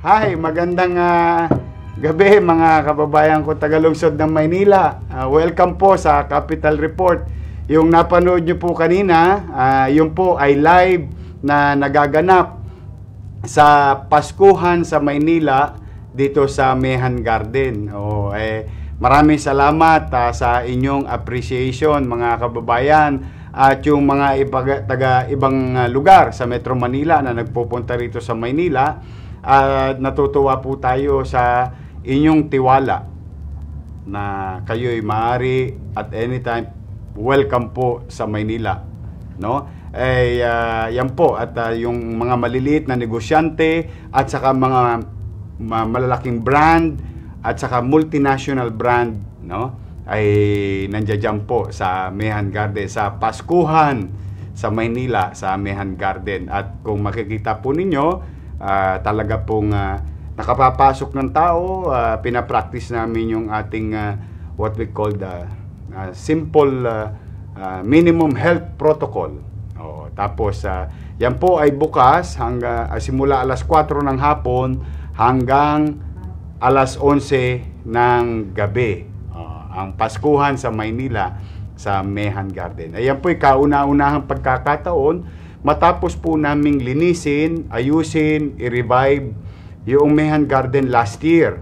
Hi, magandang gabi mga kababayan ko tagalungsod ng Maynila. Welcome po sa Capital Report. Yung napanood nyo po kanina, yun po ay live na nagaganap sa Paskuhan sa Maynila dito sa Mehan Garden. Maraming salamat sa inyong appreciation mga kababayan at yung mga taga-ibang lugar sa Metro Manila na nagpupunta rito sa Maynila. Natutuwa po tayo sa inyong tiwala na kayo'y maaari at anytime welcome po sa Maynila, no? Yan po at yung mga maliliit na negosyante at saka mga malalaking brand at saka multinational brand, no, ay nandiyan po sa Mehan Garden sa Paskuhan sa Maynila sa Mehan Garden. At kung makikita po ninyo, talaga pong nakapapasok ng tao, pinapractice namin yung ating what we call the simple minimum health protocol. Tapos yan po ay bukas hanggang simula alas 4 ng hapon hanggang alas 11 ng gabi. Ang Paskuhan sa Maynila sa Mehan Garden. Ayan po ay kauna-unahang pagkakataon matapos po naming linisin, ayusin, i-revive yung Mehan Garden last year.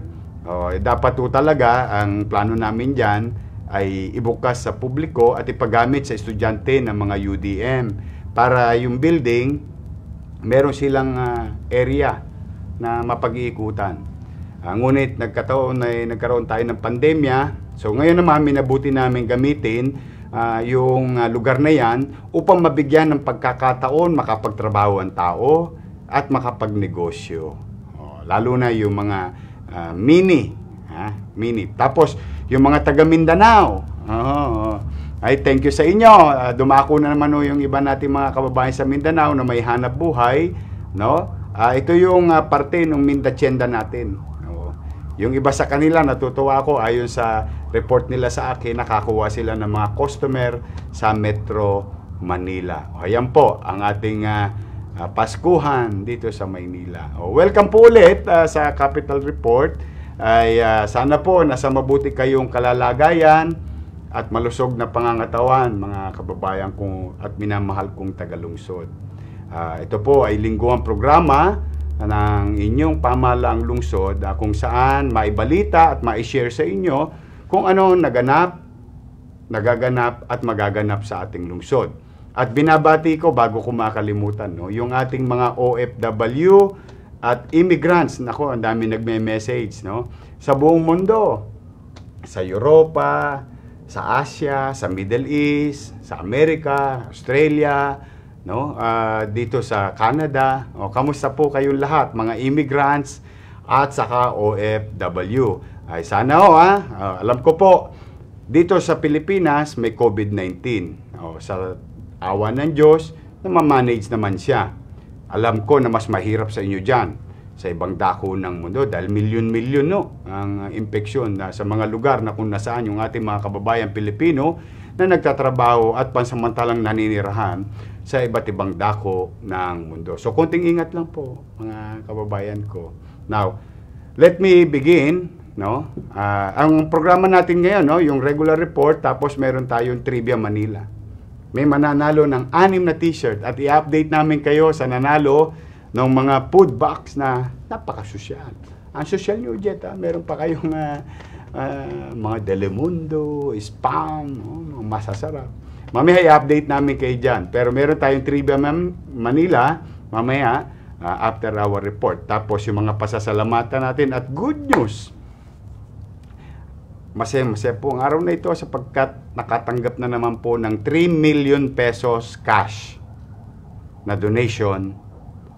Dapat po talaga, ang plano namin dyan ay ibukas sa publiko at ipagamit sa estudyante ng mga UDM para yung building, meron silang area na mapag-iikutan. Ngunit nagkaroon tayo ng pandemya, so ngayon naman minabuti namin gamitin yung lugar na yan upang mabigyan ng pagkakataon makapagtrabaho ang tao at makapagnegosyo. Lalo na yung mga mini. Tapos yung mga taga Mindanao. Ay thank you sa inyo. Dumako na naman yung iba nating mga kababayan sa Mindanao na may hanap buhay, no? Ito yung parte ng Mindachienda natin. Yung iba sa kanila, natutuwa ako, ayon sa report nila sa akin, nakakuha sila ng mga customer sa Metro Manila. O, ayan po ang ating Paskuhan dito sa Maynila. O, welcome po ulit sa Capital Report. Ay sana po nasa mabuti kayong kalalagayan at malusog na pangangatawan, mga kababayan kong at minamahal kong tagalungsod. Ito po ay lingguang programa ng inyong pamahalaang lungsod kung saan maibalita at mai-share sa inyo kung ano naganap, nagaganap at magaganap sa ating lungsod. At binabati ko bago ko makalimutan, no, yung ating mga OFW at immigrants. Nako, ang dami nagme-message, no, sa buong mundo, sa Europa, sa Asia, sa Middle East, sa Amerika, Australia, no, dito sa Canada. O, kamusta po kayong lahat, mga immigrants at saka OFW? Ay sana alam ko po, dito sa Pilipinas may COVID-19. Sa awa ng Diyos, na ma-manage naman siya. Alam ko na mas mahirap sa inyo dyan, sa ibang dako ng mundo, dahil milyon-milyon ang impeksyon sa mga lugar na kung nasaan yung ating mga kababayan Pilipino na nagtatrabaho at pansamantalang naninirahan sa iba't ibang dako ng mundo. So, konting ingat lang po, mga kababayan ko. Now, let me begin, no? Ang programa natin ngayon, no, yung regular report, tapos meron tayong Trivia Manila. May mananalo ng 6 na t-shirt at i-update namin kayo sa nanalo ng mga food box na napakasosyal. Ang social nyo, Jet, meron pa kayong mga Telemundo, Spam, masasarap. Mamaya i-update namin kayo dyan. Pero meron tayong Trivia Manila, mamaya, after our report. Tapos yung mga pasasalamatan natin at good news. Masaya po ang araw na ito sapagkat nakatanggap na naman po ng 3 million pesos cash na donation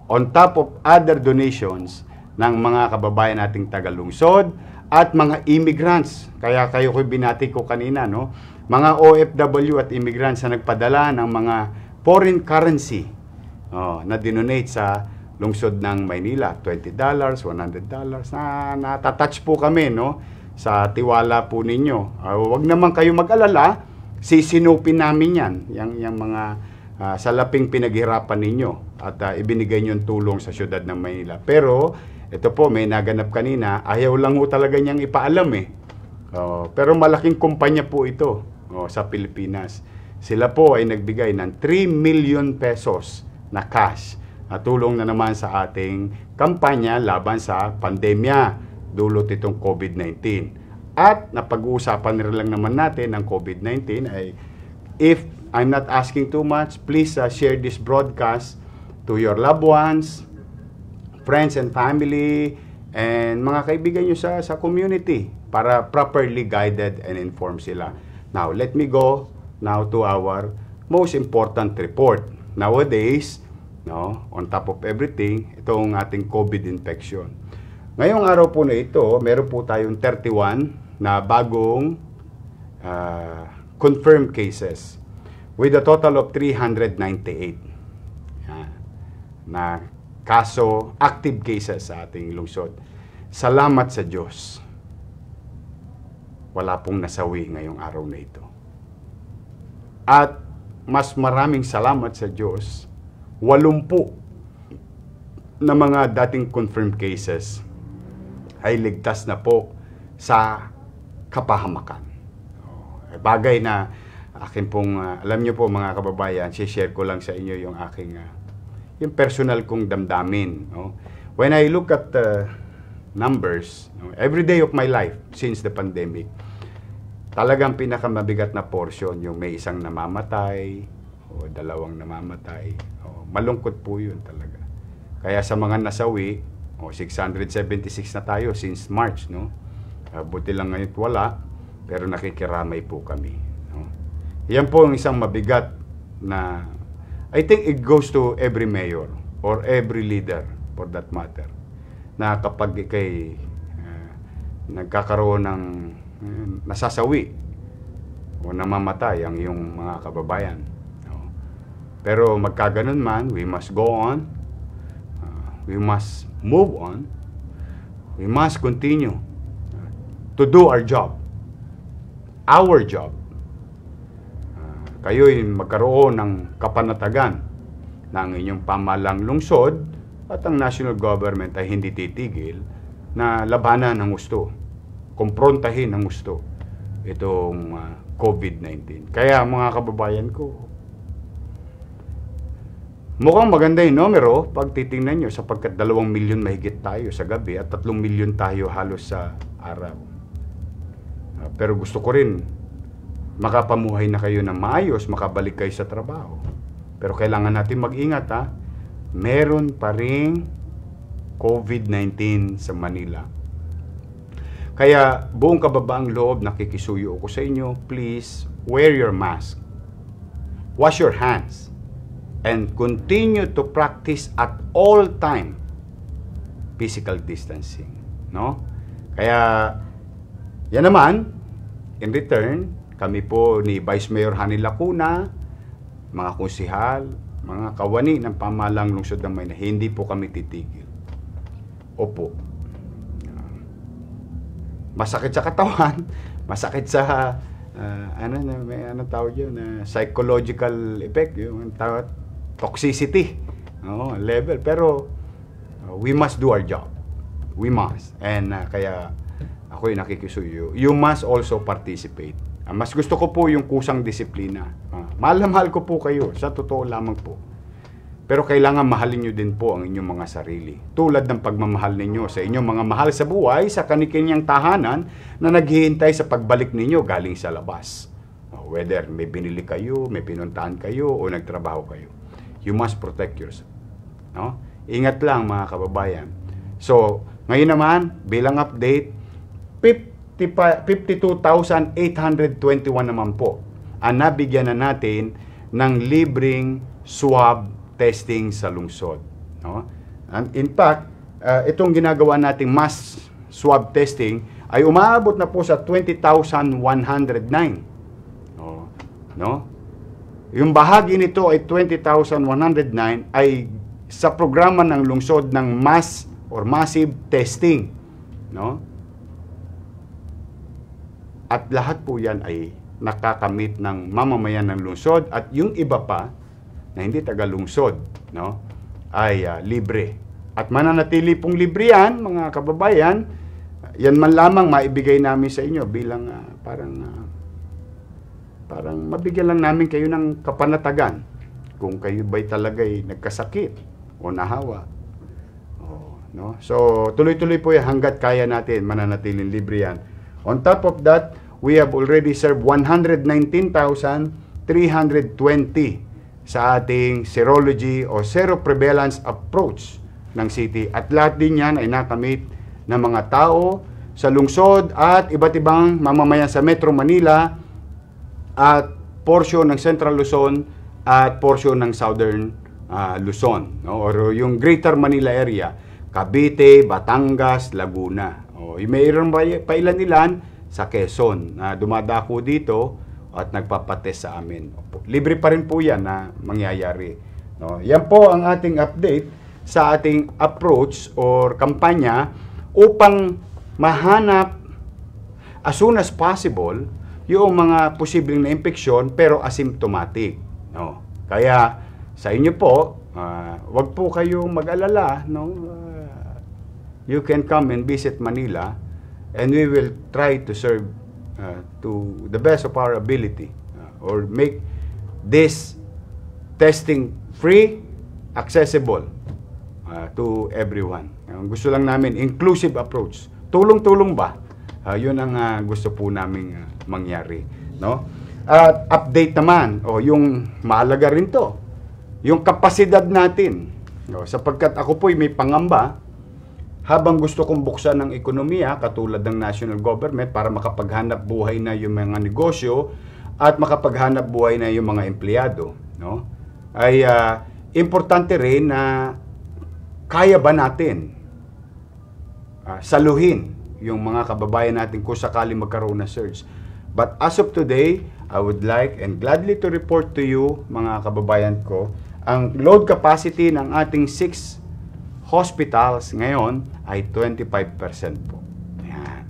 on top of other donations ng mga kababayan nating tagalungsod at mga immigrants. Kaya kayo ko binati ko kanina, no? Mga OFW at immigrants na nagpadala ng mga foreign currency na dinonate sa lungsod ng Maynila. $20, $100 na natatouch po kami, no, sa tiwala po ninyo. Huwag naman kayo mag-alala, sisinupin namin yan, yung mga salaping pinaghirapan ninyo at ibinigay nyo yung tulong sa syudad ng Maynila. Pero ito po, may naganap kanina, ayaw lang po talaga niyang ipaalam pero malaking kumpanya po ito sa Pilipinas. Sila po ay nagbigay ng 3 million pesos na cash na tulong na naman sa ating kampanya laban sa pandemya dulot itong COVID-19. At napag-uusapan rin lang naman natin ng COVID-19 ay, if I'm not asking too much, please share this broadcast to your loved ones, friends and family, and mga kaibigan nyo sa community para properly guided and informed sila. Now, let me go now to our most important report. Nowadays, no, on top of everything, itong ating COVID infection. Ngayong araw po na ito, meron po tayong 31 na bagong confirmed cases with a total of 398 na kaso, active cases sa ating lungsod. Salamat sa Diyos. Wala pong nasawi ngayong araw na ito. At mas maraming salamat sa Diyos, 80 na mga dating confirmed cases ay ligtas na po sa kapahamakan. Bagay na akin pong, alam nyo po mga kababayan, share ko lang sa inyo yung aking, yung personal kong damdamin. No? When I look at numbers, every day of my life since the pandemic, talagang pinakamabigat na portion yung may isang namamatay o dalawang namamatay. Malungkot po yun talaga. Kaya sa mga nasawi, 676 na tayo since March, no? Buti lang ngayon wala, pero nakikiramay po kami. No? Yan po ang isang mabigat na, I think it goes to every mayor or every leader for that matter, na kapag ikay nagkakaroon ng nasasawi o namamatay ang iyong mga kababayan. No? Pero magkaganon man, we must go on. We must move on. We must continue to do our job. Our job. Kayo'y magkaroon ng kapanatagan na ang inyong pamahalang lungsod at ang national government ay hindi titigil na labanan ng gusto, kumprontahin ng gusto itong COVID-19. Kaya mga kababayan ko, mukhang maganda yung numero pag titingnan nyo sapagkat 2 milyon mahigit tayo sa gabi at 3 milyon tayo halos sa araw. Pero gusto ko rin makapamuhay na kayo ng maayos, makabalik kayo sa trabaho. Pero kailangan natin mag-ingat meron pa ring COVID-19 sa Manila. Kaya buong kababaang loob, nakikisuyo ako sa inyo, please wear your mask. Wash your hands. And continue to practice at all time physical distancing. No? Kaya yan naman, in return, kami po ni Vice Mayor Hani Lacuna, mga konsihal, mga kawani ng pamahalang lungsod ng Maynila, hindi po kami titigil. Opo. Masakit sa katawan, masakit sa tawag yun, psychological effect, yung tawag, toxicity level. Pero we must do our job. We must. And kaya ako'y nakikisuyo. You must also participate. Mas gusto ko po yung kusang disiplina. Mahal na mahal ko po kayo. Sa totoo lamang po. Pero kailangan mahalin nyo din po ang inyong mga sarili. Tulad ng pagmamahal ninyo sa inyong mga mahal sa buhay, sa kanikinyang tahanan na naghihintay sa pagbalik ninyo galing sa labas. Whether may binili kayo, may pinuntahan kayo, o nagtrabaho kayo. You must protect yourself. No? Ingat lang mga kababayan. So, ngayon naman, bilang update, 52,821 naman po ang nabigyan na natin ng libreng swab testing sa lungsod. No? And in fact, itong ginagawa nating mass swab testing ay umaabot na po sa 20,109. No? Yung bahagi nito ay 20,109 ay sa programa ng lungsod ng mass or massive testing. No? At lahat po yan ay nakakamit ng mamamayan ng lungsod at yung iba pa na hindi taga-lungsod, no, ay libre. At mananatili pong libre yan, mga kababayan. Yan man lamang maibigay namin sa inyo bilang parang mabigyan lang namin kayo ng kapanatagan kung kayo ba'y talaga'y nagkasakit o nahawa. No? So, tuloy-tuloy po yan hanggat kaya natin, mananatiling libre yan. On top of that, we have already served 119,320 sa ating serology o seroprevalence approach ng city. At lahat din yan ay nakamit ng mga tao sa lungsod at iba't ibang mamamayan sa Metro Manila at portion ng Central Luzon at portion ng Southern Luzon, no? Or yung Greater Manila area, Cavite, Batangas, Laguna. Mayroon pa ilan sa Quezon na dumadako dito at nagpapatest sa amin. Libre pa rin po yan na mangyayari. No? Yan po ang ating update sa ating approach or kampanya upang mahanap as soon as possible yung mga posibleng na infeksyon pero asymptomatic. No? Kaya sa inyo po, wag po kayong mag-alala. No? You can come and visit Manila and we will try to serve to the best of our ability or make this testing free, accessible to everyone. Gusto lang namin inclusive approach. Tulong-tulong ba? Yun ang gusto po namin mangyari. No? At update naman, yung mahalaga rin to, yung kapasidad natin. No? Sapagkat ako po'y may pangamba, habang gusto kong buksan ng ekonomiya, katulad ng national government, para makapaghanap buhay na yung mga negosyo at makapaghanap buhay na yung mga empleyado, no? Ay importante rin na kaya ba natin saluhin yung mga kababayan natin kung sakali magkaroon ng surge. But as of today, I would like and gladly to report to you, mga kababayan ko, ang load capacity ng ating 6 hospitals ngayon ay 25% po. Ayan.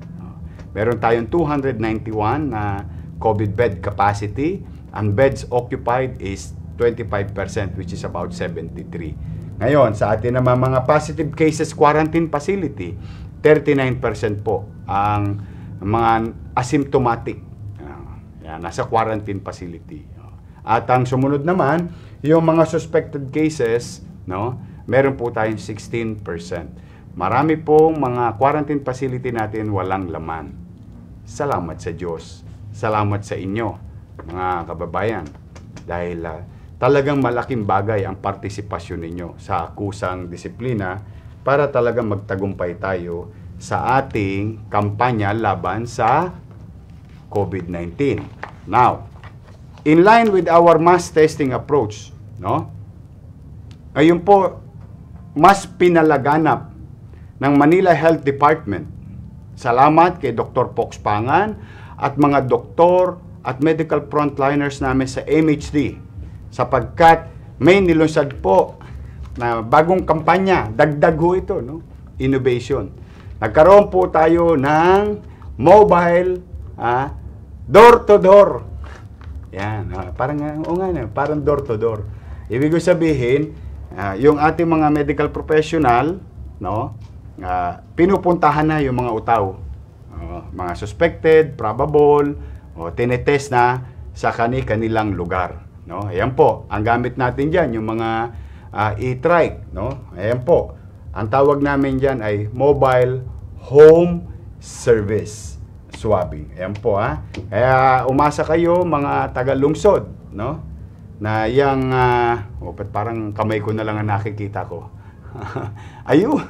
Meron tayong 291 na COVID bed capacity. Ang beds occupied is 25%, which is about 73. Ngayon, sa atin naman mga positive cases quarantine facility, 39% po ang mga asymptomatic. Yan, nasa quarantine facility. At ang sumunod naman, yung mga suspected cases, no, meron po tayong 16%. Marami pong mga quarantine facility natin walang laman. Salamat sa Diyos. Salamat sa inyo, mga kababayan. Dahil talagang malaking bagay ang partisipasyon ninyo sa kusang disiplina para talagang magtagumpay tayo sa ating kampanya laban sa COVID-19. Now, in line with our mass testing approach, no? Ngayon po, mas pinalaganap ng Manila Health Department. Salamat kay Dr. Pox Pangan at mga doktor at medical frontliners namin sa MHD sapagkat may nilunsad po na bagong kampanya, dagdag ho ito, no? Innovation. Nagkaroon po tayo ng mobile door-to-door. Yan, parang door-to-door. Ibig sabihin, yung ating mga medical professional, no, pinupuntahan na yung mga utaw, mga suspected, probable, o tinetest na sa kanilang lugar, no. Ayan po, ang gamit natin diyan yung mga e-trike, no. Ayan po, ang tawag namin diyan ay mobile home service swabbing. Ayan po, kaya umasa kayo mga taga-lungsod, no, na yang parang kamay ko na lang ang nakikita ko. Ayun.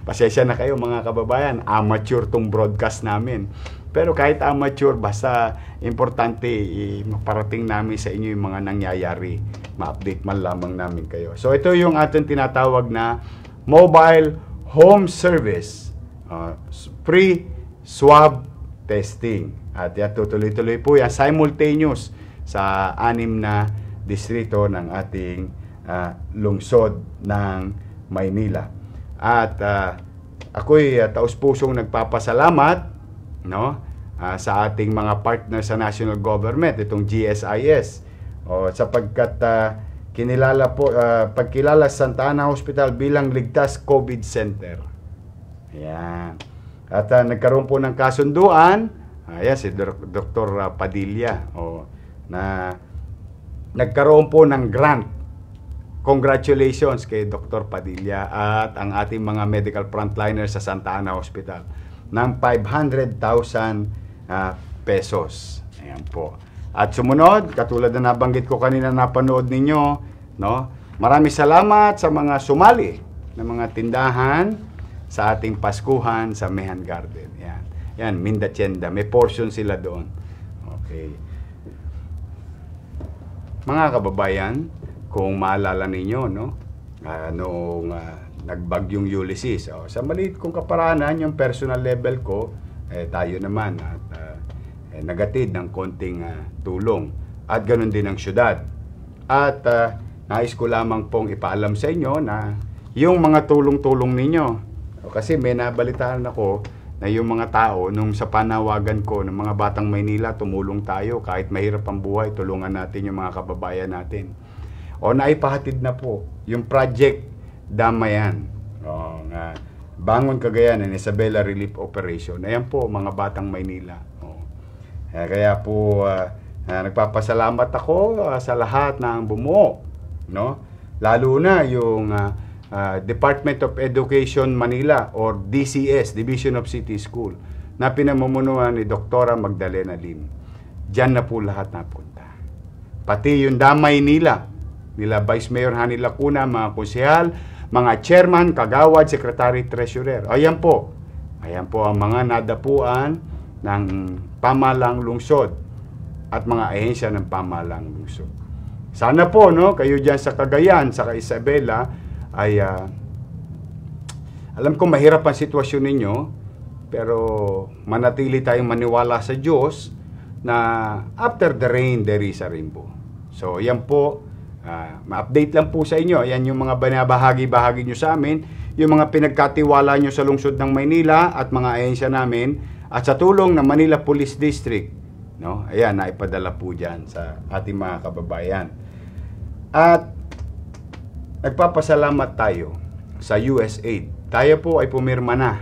Pasensya na kayo mga kababayan, amateur tong broadcast namin. Pero kahit amateur, basta importante maparating namin sa inyo yung mga nangyayari. Ma-update man lamang namin kayo. So ito yung ating tinatawag na mobile home service, free swab testing. At yan, tuloy-tuloy po yan, simultaneous sa 6 na distrito ng ating lungsod ng Maynila. At ako'y taus-pusong nagpapasalamat, no, sa ating mga partners sa national government, itong GSIS, sapagkat kinilala po, pagkilala sa Santa Ana Hospital bilang ligtas COVID Center. Ayan. At nagkaroon po ng kasunduan, ayan, si Dr. Padilla, na nagkaroon po ng grant. Congratulations kay Dr. Padilla at ang ating mga medical frontliners sa Santa Ana Hospital ng 500,000 pesos. Ayan po. At sumunod, katulad na nabanggit ko kanina, napanood ninyo, no? Maraming salamat sa mga sumali ng mga tindahan sa ating Paskuhan sa Mehan Garden. Yan. Yan, Minda Tienda. May portion sila doon. Okay. Mga kababayan, kung maalala ninyo, no? Noong nagbagyong Ulysses, sa maliit kong kaparanan, yung personal level ko, tayo naman at nagatid ng konting tulong. At ganoon din ang syudad. At nais ko lamang pong ipaalam sa inyo na yung mga tulong-tulong ninyo, kasi may nabalitaan ako na yung mga tao, nung sa panawagan ko ng mga Batang Maynila, tumulong tayo, kahit mahirap ang buhay, tulungan natin yung mga kababayan natin. Naipahatid na po yung Project Damayan, Bangon Cagayan and Isabela Relief Operation. Ayan po, mga Batang Maynila. Kaya po, nagpapasalamat ako sa lahat ng bumuo, no? Lalo na yung Department of Education Manila or DCS, Division of City School, na pinamumunuan ni Dr. Magdalena Lim. Diyan na po lahat napunta. Pati yung damay nila Vice Mayor Hani Lacuna, mga konsehal, mga chairman, kagawad, secretary, treasurer. Ayan po ang mga nadapuan ng pamahalang lungsod at mga ahensya ng pamahalang lungsod. Sana po, no, kayo dyan sa Cagayan, sa Isabela, ay alam ko mahirap ang sitwasyon ninyo, pero manatili tayong maniwala sa Diyos na after the rain, there is a rainbow. So, yan po, ma-update lang po sa inyo. Yan yung mga binabahagi-bahagi nyo sa amin, yung mga pinagkatiwala nyo sa lungsod ng Maynila at mga ahensya namin at sa tulong ng Manila Police District. No? Ayan, naipadala po dyan sa ating mga kababayan. At nagpapasalamat tayo sa USAID. Tayo po ay pumirma na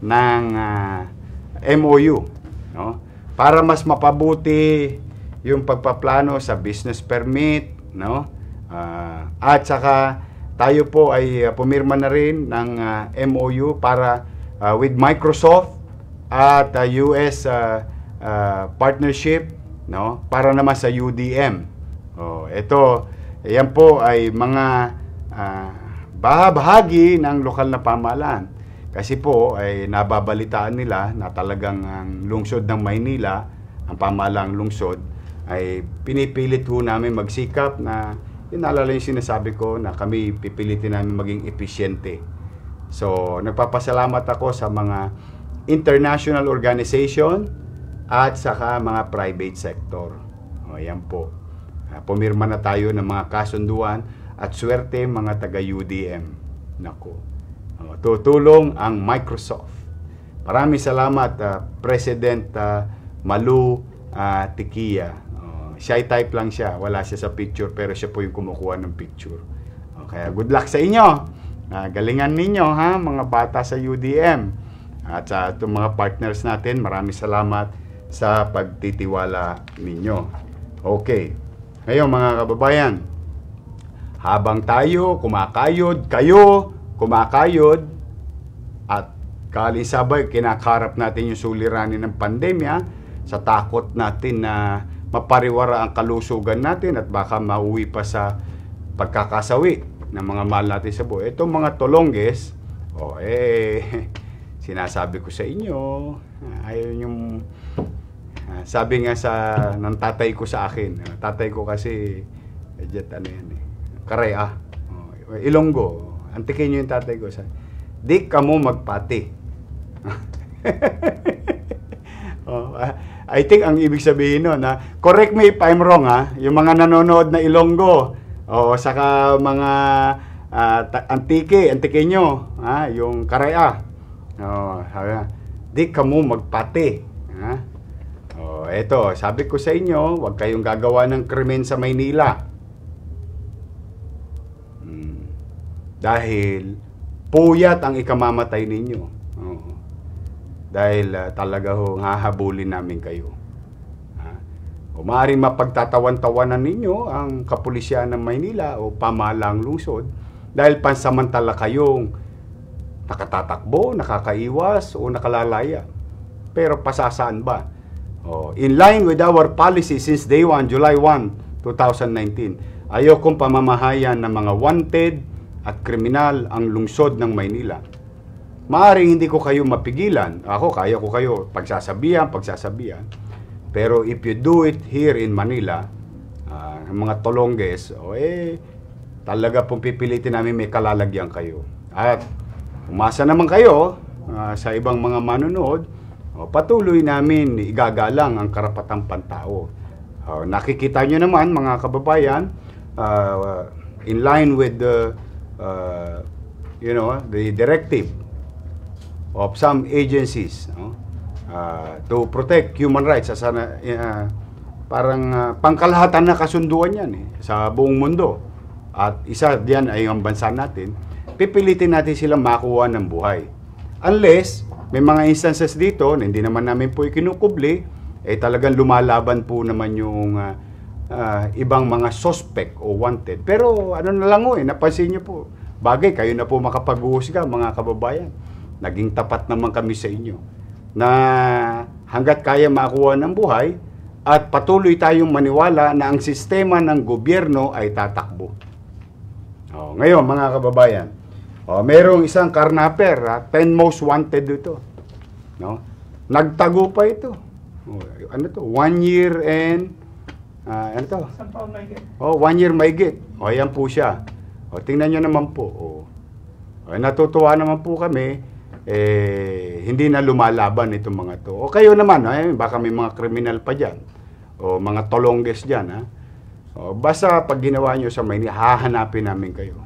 ng MOU, no? Para mas mapabuti yung pagpaplano sa business permit, no? At saka tayo po ay pumirma na rin ng MOU para with Microsoft at US partnership, no? Para naman sa UDM. Ito, yan po ay mga bahagi ng lokal na pamahalaan. Kasi po ay nababalitaan nila na talagang ang lungsod ng Maynila, ang pamahalaang lungsod, ay pinipilit ho namin magsikap na, yun naalala yung sinasabi ko na kami pipilitin namin maging episyente. So, nagpapasalamat ako sa mga international organization at saka mga private sector. Yan po. Pumirma na tayo ng mga kasunduan at swerte mga taga-UDM. Nako. Tutulong ang Microsoft. Maraming salamat, President Malu Tikia. Shy type lang siya. Wala siya sa picture pero siya po yung kumukuha ng picture. Kaya good luck sa inyo. Galingan ninyo, ha, mga bata sa UDM. At sa itong mga partners natin, maraming salamat sa pagtitiwala ninyo. Okay. Ngayon mga kababayan, habang tayo kumakayod, kayo kumakayod, at kalisabay kinakarap natin yung suliranin ng pandemya sa takot natin na mapariwara ang kalusugan natin at baka mauwi pa sa pagkakasawi ng mga mahal natin sa buhay. Itong mga tolongges, sinasabi ko sa inyo, ayaw yung sabi nga ng tatay ko sa akin, tatay ko kasi Karaya, Ilonggo, antikin nyo yung tatay ko, di ka mo magpati. I think ang ibig sabihin nun, correct me if I'm wrong, yung mga nanonood na Ilonggo, saka mga antike nyo, yung Karaya, di ka mo magpati. Eto, sabi ko sa inyo, huwag kayong gagawa ng krimen sa Maynila. Dahil puyat ang ikamamatay ninyo. Dahil talaga hahabulin namin kayo. Maaaring mapagtatawan-tawanan ninyo ang kapulisyan ng Maynila o pamahalaang lungsod dahil pansamantala kayong nakatatakbo, nakakaiwas o nakalalaya. Pero pasasaan ba? In line with our policy since day 1, July 1, 2019, ayokong pamamahayan ng mga wanted at kriminal ang lungsod ng Maynila. Maaring hindi ko kayo mapigilan. Ako, kaya ko kayo pagsasabihan. Pero if you do it here in Manila, mga tolongges, talaga pong pipilitin namin may kalalagyan kayo. At umasa naman kayo sa ibang mga manonood, patuloy namin igagalang ang karapatang pantao. Nakikita nyo naman mga kababayan, in line with the the directive of some agencies to protect human rights, parang pangkalahatan na kasunduan yan sa buong mundo. At isa diyan ay ang bansa natin, pipilitin natin silang makuha ng buhay. Unless may mga instances dito na hindi naman namin po ikinukubli, talagang lumalaban po naman yung ibang mga suspect o wanted. Pero ano na lang napansin nyo po, bagay kayo na po makapag-uhusga mga kababayan. Naging tapat naman kami sa inyo na hanggat kaya makuha ng buhay at patuloy tayong maniwala na ang sistema ng gobyerno ay tatakbo. Ngayon mga kababayan, merong isang karnaper, 10 most wanted ito. Nagtago pa ito. 1 year and 1 year mahigit. Ayan po siya. Tingnan nyo naman po. Natutuwa naman po kami, hindi na lumalaban itong mga to. Kayo naman, baka may mga kriminal pa dyan. O mga tolongges dyan. Basta pag ginawa nyo sa Maynila, hahanapin namin kayo.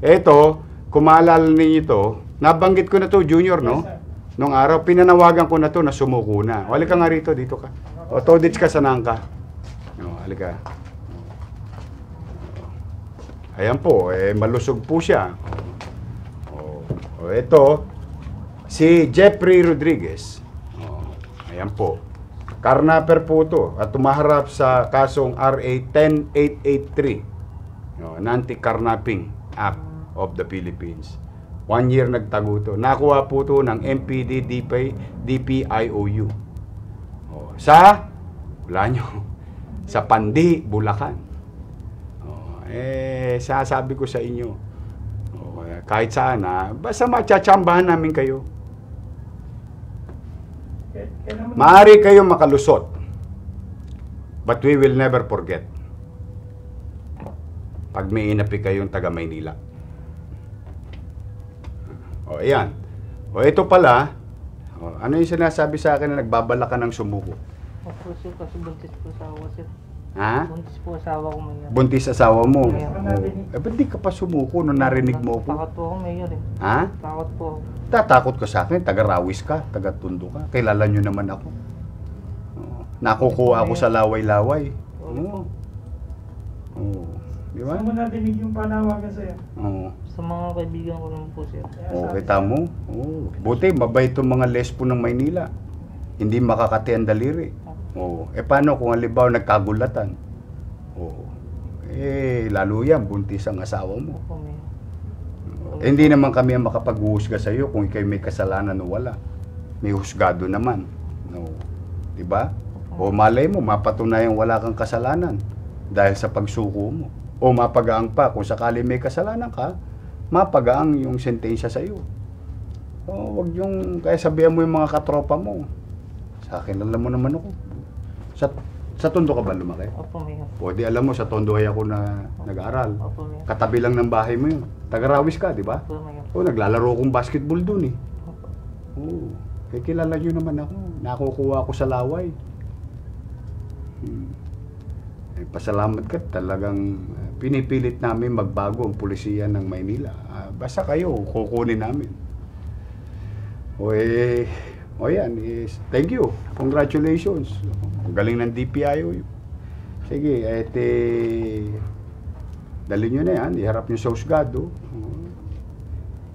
Ito, kung maalala ninyo ito, nabanggit ko na to, Junior, no? Nung araw, pinanawagan ko na to na sumuko na. O, halika nga rito, dito ka. O, Todits ka, sanahan ka. O, halika. Ayan po, malusog po siya. O, ito, si Jeffrey Rodriguez. O, ayan po. Carnapper po ito at tumaharap sa kasong RA 10883, Anti-Carnapping Act of the Philippines. 1 year nagtago to. Nakuha po ito ng MPD DPIOU. Wala nyo, sa Pandi, Bulacan. Sasabi ko sa inyo, kahit saan, basta matsatsambahan namin kayo. Maaari kayo makalusot, but we will never forget pag may inapi kayong taga Maynila. O, ayan. O, ito pala, ano yung sinasabi sa akin na nagbabala ka ng sumuko? Opo, sir, kasi buntis po asawa, sir. Ha? Buntis po asawa ko, Mayor. Buntis asawa mo? Mayor. Ba't di ka pa sumuko nung narinig mo ko? Takot po ako, Mayor, eh. Ha? Takot po ako. Tatakot ka sa akin, taga-Rawis ka, taga-Tondo ka. Kilala nyo naman ako. Nakukuha ako sa laway-laway. Oo. Oo. Di ba? Saan mo nadinig yung panawagan sa'yo? Oo. Sa mga kaibigan ko naman po, sir. Oo, kita mo? Oo. Buti, mabait itong mga lesbo ng Maynila. Hindi makakati ang daliri. Oo. Paano kung halimbawa nagkagulatan? Oo. Lalo yan, buntis ang asawa mo. Opo, Mayor. Hindi naman kami ang makapag-uhusga sa iyo kung ikaw may kasalanan o wala. May husgado naman. No. 'Di ba? O malay mo mapatunayan wala kang kasalanan dahil sa pagsuko mo. O mapagaang pa kung sakali may kasalanan ka, mapagaang yung sentensya sa iyo. O wag yung kaya sabihan mo yung mga katropa mo. Sa akin alam mo naman ako. Sa Tondo ka ba lumaki? Opo, Mayor. O di alam mo sa Tondo ay ako na nag-aaral. Opo, Mayor. Katabi lang ng bahay mo yun. Taga-Rawis ka, di ba? Opo, Mayor. O, naglalaro akong basketball dun eh. Opo. Oo. Kilala nyo naman ako. Nakukuha ako sa laway. Pasalamat ka. Talagang pinipilit namin magbago ang pulisiya ng Maynila. Basta kayo, kukunin namin. O yan, thank you. Congratulations. Ang galing ng DPIO. Sige, dali nyo na yan. Iharap nyo sa husgado.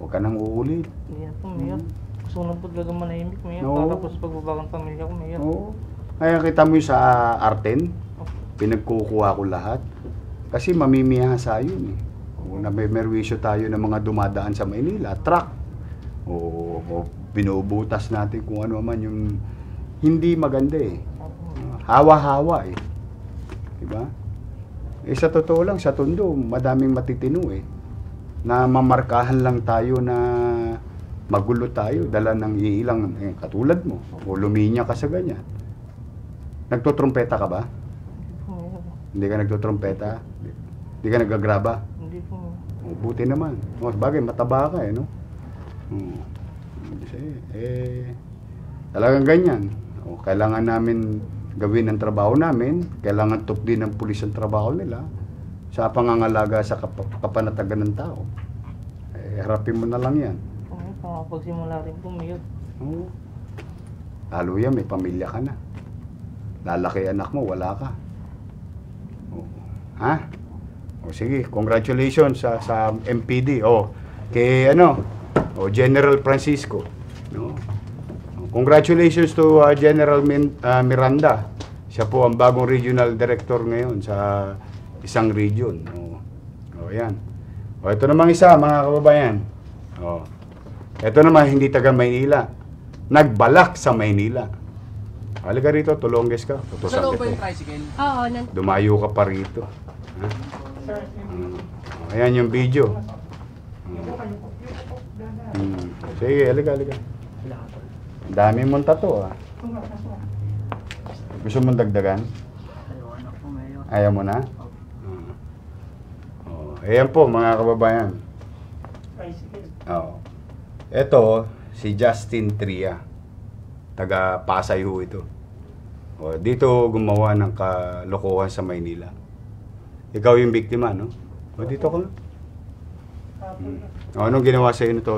Huwag ka nang uulit. Yan po, Mayor. Gusto ko na po talaga manahimik, Mayor. No. Para po sa pagbabagang pamilya ko, Mayor. Oo. Kaya kita mo yung sa Arten, pinagkukuha ko lahat. Kasi mamimihasa yun eh. Na may merwisyo tayo ng mga dumadaan sa Maynila, truck. O binubutas natin kung ano man yung hindi maganda eh. Hawa-hawa eh. Diba? Sa totoo lang, sa Tondo, madaming matitino eh. Na mamarkahan lang tayo na magulo tayo, dala ng iilang, katulad mo, o luminya ka sa ganyan. Nagtotrumpeta ka ba? Hindi ka nagtotrumpeta? Hindi ka nagagraba? Hindi po, Mayor. Buti naman. Bagay, mataba ka eh, no? Talagang ganyan. Kailangan namin gawin ang trabaho namin, kailangan din ng pulis ang trabaho nila sa pangangalaga sa kapanatagan ng tao. Harapin mo na lang yan. Pagsimula rin po, Mayor. Oo. Lalo yan, may pamilya ka na. Lalaki anak mo, wala ka. Ha? Sige, congratulations sa MPD. Kay General Francisco. No? Congratulations to General Miranda. Siya po ang bagong regional director ngayon sa isang region. Yan. Ito namang isa, mga kababayan. Ito naman, hindi taga Maynila. Nagbalak sa Maynila. Halika rito, tulongges ka. Sa loob ba yung tricycle? Oo, Dumayo ka pa rito. Ha? Ayan yung video. Sige, halika. Ang dami mong tato Gusto mong dagdagan? Ayaw po, Mayor. Ayaw mo na? Ayan po, mga kababayan. Ito, si Justin Tria. Taga Pasay ho ito. Dito gumawa ng kalokohan sa Maynila. Ikaw yung biktima, no? Dito ka. Anong ginawa sa'yo nito?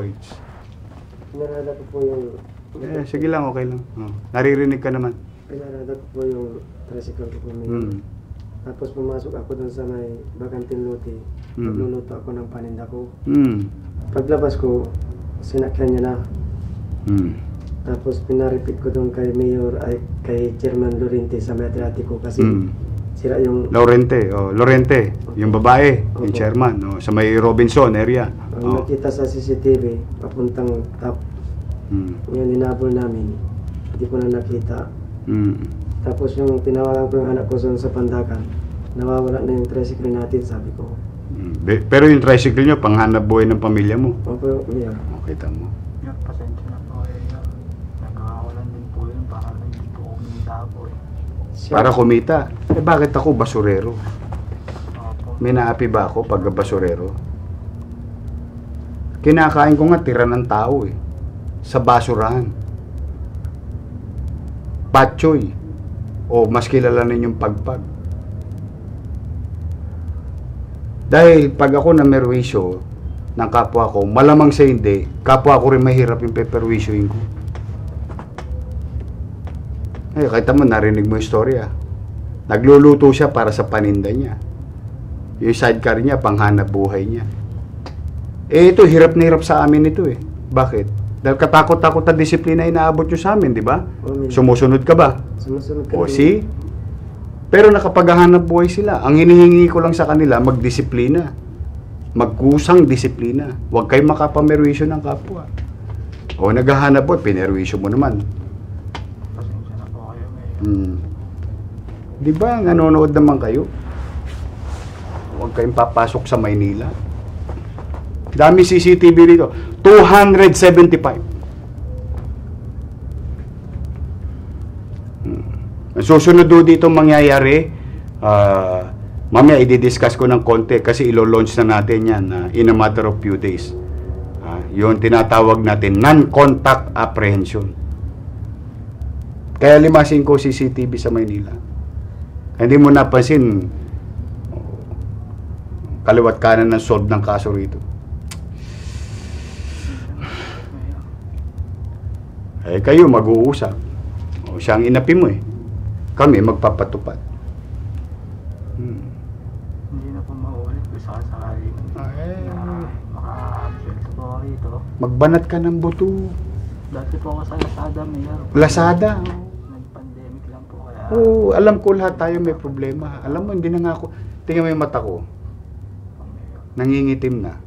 Pinarada ko po yung... Sige lang, okay lang. Naririnig ka naman. Pinarada ko po yung tricycle ko po, Mayor. Tapos pumasok ako dun sa may Bagantin Lote. Nagluluto ako ng paninda ko. Paglabas ko, sinakyan niya na. Tapos pinaripit ko dun kay Mayor, ay kay Chairman Lorente sa may Adriatico kasi sira yung... Lorente, yung babae, yung chairman, sa may Robinson area. Ang nakita sa CCTV, papuntang top. Ngayon ninabol namin, hindi ko na nakita. Tapos yung tinawagan ko yung anak ko sa Pandakan, nawawala na yung tricycle natin, sabi ko. Pero yung tricycle nyo, panghanap buhay ng pamilya mo? Opo, Mayor. Okay, tama. Mayor, pasensya na po kayo. Nagkakawalan din po yun para hindi po kumita po eh. Para kumita? Bakit ako basurero? Opo. May naapi ba ako pag basurero? Kinakain ko nga tira ng tao sa basurahan. Patchoy. O mas kilala ninyong pagpag. Dahil pag ako na merwisyo ng kapwa ko, malamang sa hindi, kapwa ko rin mahirap yung peperwisyoin ko. Kahit naman narinig mo yung storya. Nagluluto siya para sa paninda niya. Yung sidecar niya, panghanap buhay niya. Ito, hirap na hirap sa amin ito Bakit? Dahil katakot-takot na disiplina inaabot nyo sa amin, di ba? Sumusunod ka ba? Sumusunod ka. O see? Pero nakapaghahanap buhay sila. Ang hinihingi ko lang sa kanila, magdisiplina. Magkusang disiplina. Huwag kayo makapamerwisyo ng kapwa. O naghahanap buhay, pinerwisyo mo naman. Pasensya na po kayo, Mayor. Di ba, nanonood naman kayo? Huwag kayong papasok sa Maynila. Dami CCTV rito. 275. Ang susunod dito mangyayari, mamaya i-discuss ko ng konti kasi ilo-launch na natin yan in a matter of few days. Yung tinatawag natin non-contact apprehension. Kaya limasin ko CCTV sa Maynila. Hindi mo napansin, kaliwat kanan ng solve ng kaso rito. Kayo mag-uusap. Siya ang inapi mo Kami magpapatupad. Hindi na po maulit. Gusto ka sakaling maka-absent po ako rito. Magbanat ka ng buto. Dati po ako sa Lazada, Mayor. Lazada. Nag-pandemic lang po kaya. Oo, alam ko lahat tayo may problema. Alam mo, hindi na nga ako. Tingnan mo yung mata ko. Nangingitim na.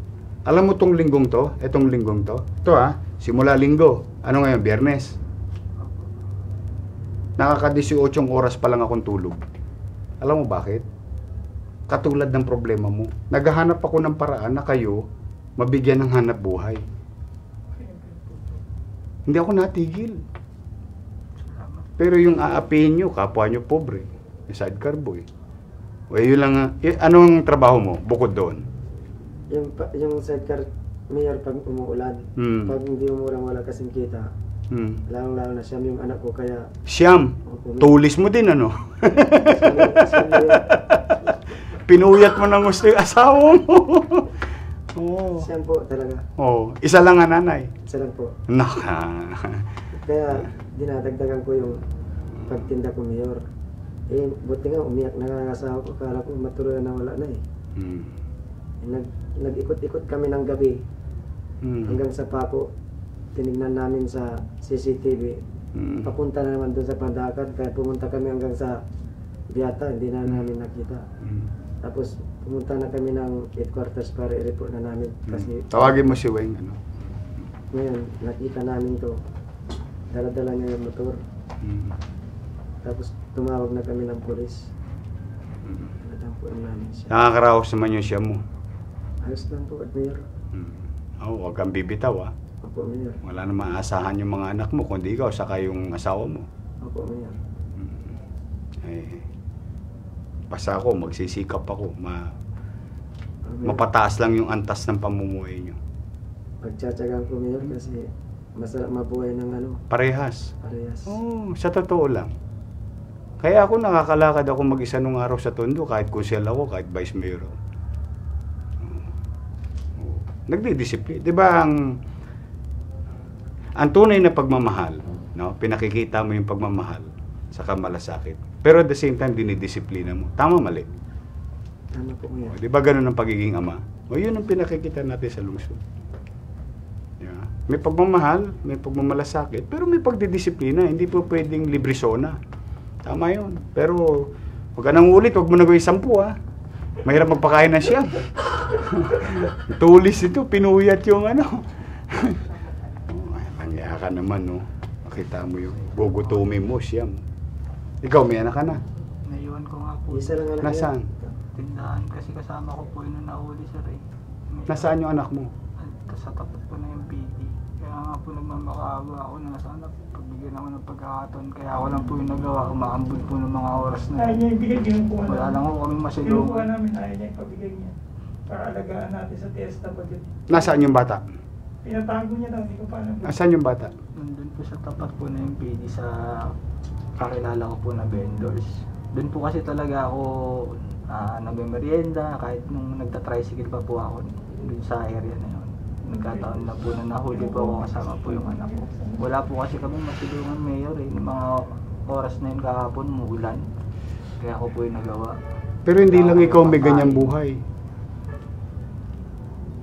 Alam mo tong linggong to? Etong linggong to? Ito simula linggo. Ano ngayon? Biyernes. Nakaka-18 oras pa lang akong tulog. Alam mo bakit? Katulad ng problema mo. Naghahanap ako ng paraan na kayo mabigyan ng hanap buhay. Hindi ako natigil. Pero yung aapihin nyo, kapwa nyo pobre. Yung sidecar boy. O yun lang. Anong trabaho mo? Bukod doon? Yung sidecar, Mayor, pag umuulan, pag hindi umurang wala kasing kita, lalong-lalo na Siyam yung anak ko, kaya... Siyam? Tulis mo din, ano? Pinuyat mo ng gusto yung asawa mo. Siyam po talaga. Isa lang ang nanay. Isa lang po. Naka. Kaya dinadagdagan ko yung pagtinda ko, Mayor. Buti nga, umiyak na nga ang asawa ko, kala ko matuloy na wala na Nag-ikot-ikot kami ng gabi hanggang sa Paco. Tinignan namin sa CCTV. Papunta na naman doon sa Pandakan, kaya pumunta kami hanggang sa Biata, hindi na namin nakita. Tapos pumunta na kami ng headquarters para i-report na namin. Kasi tawagin mo si Weng, ano? Ngayon, nakita namin to. Dala-dala niya yung motor. Tapos tumawag na kami ng polis. Natampuan namin siya. Nakakaraos naman yung siya mo. Ayos lang po, Mayor. Huwag kang bibitaw, Opo, Mayor. Wala namang aasahan yung mga anak mo, kundi ikaw, saka yung asawa mo. Opo, Mayor. Basta ako, magsisikap ako. Mapataas lang yung antas ng pamumuhay nyo. Pagtsatsagaan ko, Mayor, kasi masarap mabuhay ng Parehas. parehas. Sa totoo lang. Kaya ako nakakalakad ako mag-isa nung araw sa Tondo, kahit kusel ako, kahit vice mayor ako. nagdidisiplina. 'Di ba ang tunay na pagmamahal, no? Pinakikita mo yung pagmamahal sa malasakit. Pero at the same time dinidisiplina mo. Tama mali. Tama po kuya. 'Di ba ganun ang pagiging ama? O yun ang pinakikita natin sa lungsod. Yeah. May pagmamahal, may pagmamalasakit, pero may pagdidisiplina. Hindi po pwedeng librisona. Tama yun. Pero huwag ka nang ulit, huwag mo na gawin 10 ha. Mahirap magpakain na siya. Tulis ito, pinuyat yung ano. Nangyaya ka naman, no? Makita mo yung gugutumin mo siya. Ikaw, may anak ka na. Naiwan ko nga po. Isa lang anak Nasaan? Tindahan kasi kasama ko po yun na nahuli sir eh. Nasaan yung anak mo? Sa tapat po na yung PD. Kaya nga po nagmamakaawa ako na sana pagbigyan ako ng pagkakataon. Kaya ako lang po yung nagawa. Umaambun po ng mga oras na Ayaw niya ibigay, ginukuha wala lang ako kami masilong. Ginukuha namin, ayaw niya ipabigay niya. Para alagaan natin sa TSW. Nasaan yung bata? Pinatago niya daw, hindi ko pa alam. Nasaan yung bata? Nandun po sa tapat po na yung PD sa kakilala ko po na vendors. Doon po kasi talaga ako nagmerienda kahit nung nagta-tricycle pa po ako doon sa area na yun. Nagkataon na po na nahuli po ako kasama po yung anak ko. Wala po kasi kami masilungan mayor eh. Yung mga oras na yun kahapon, muulan. Kaya ako po yung nagawa. Pero hindi lang ikaw may ganyang buhay.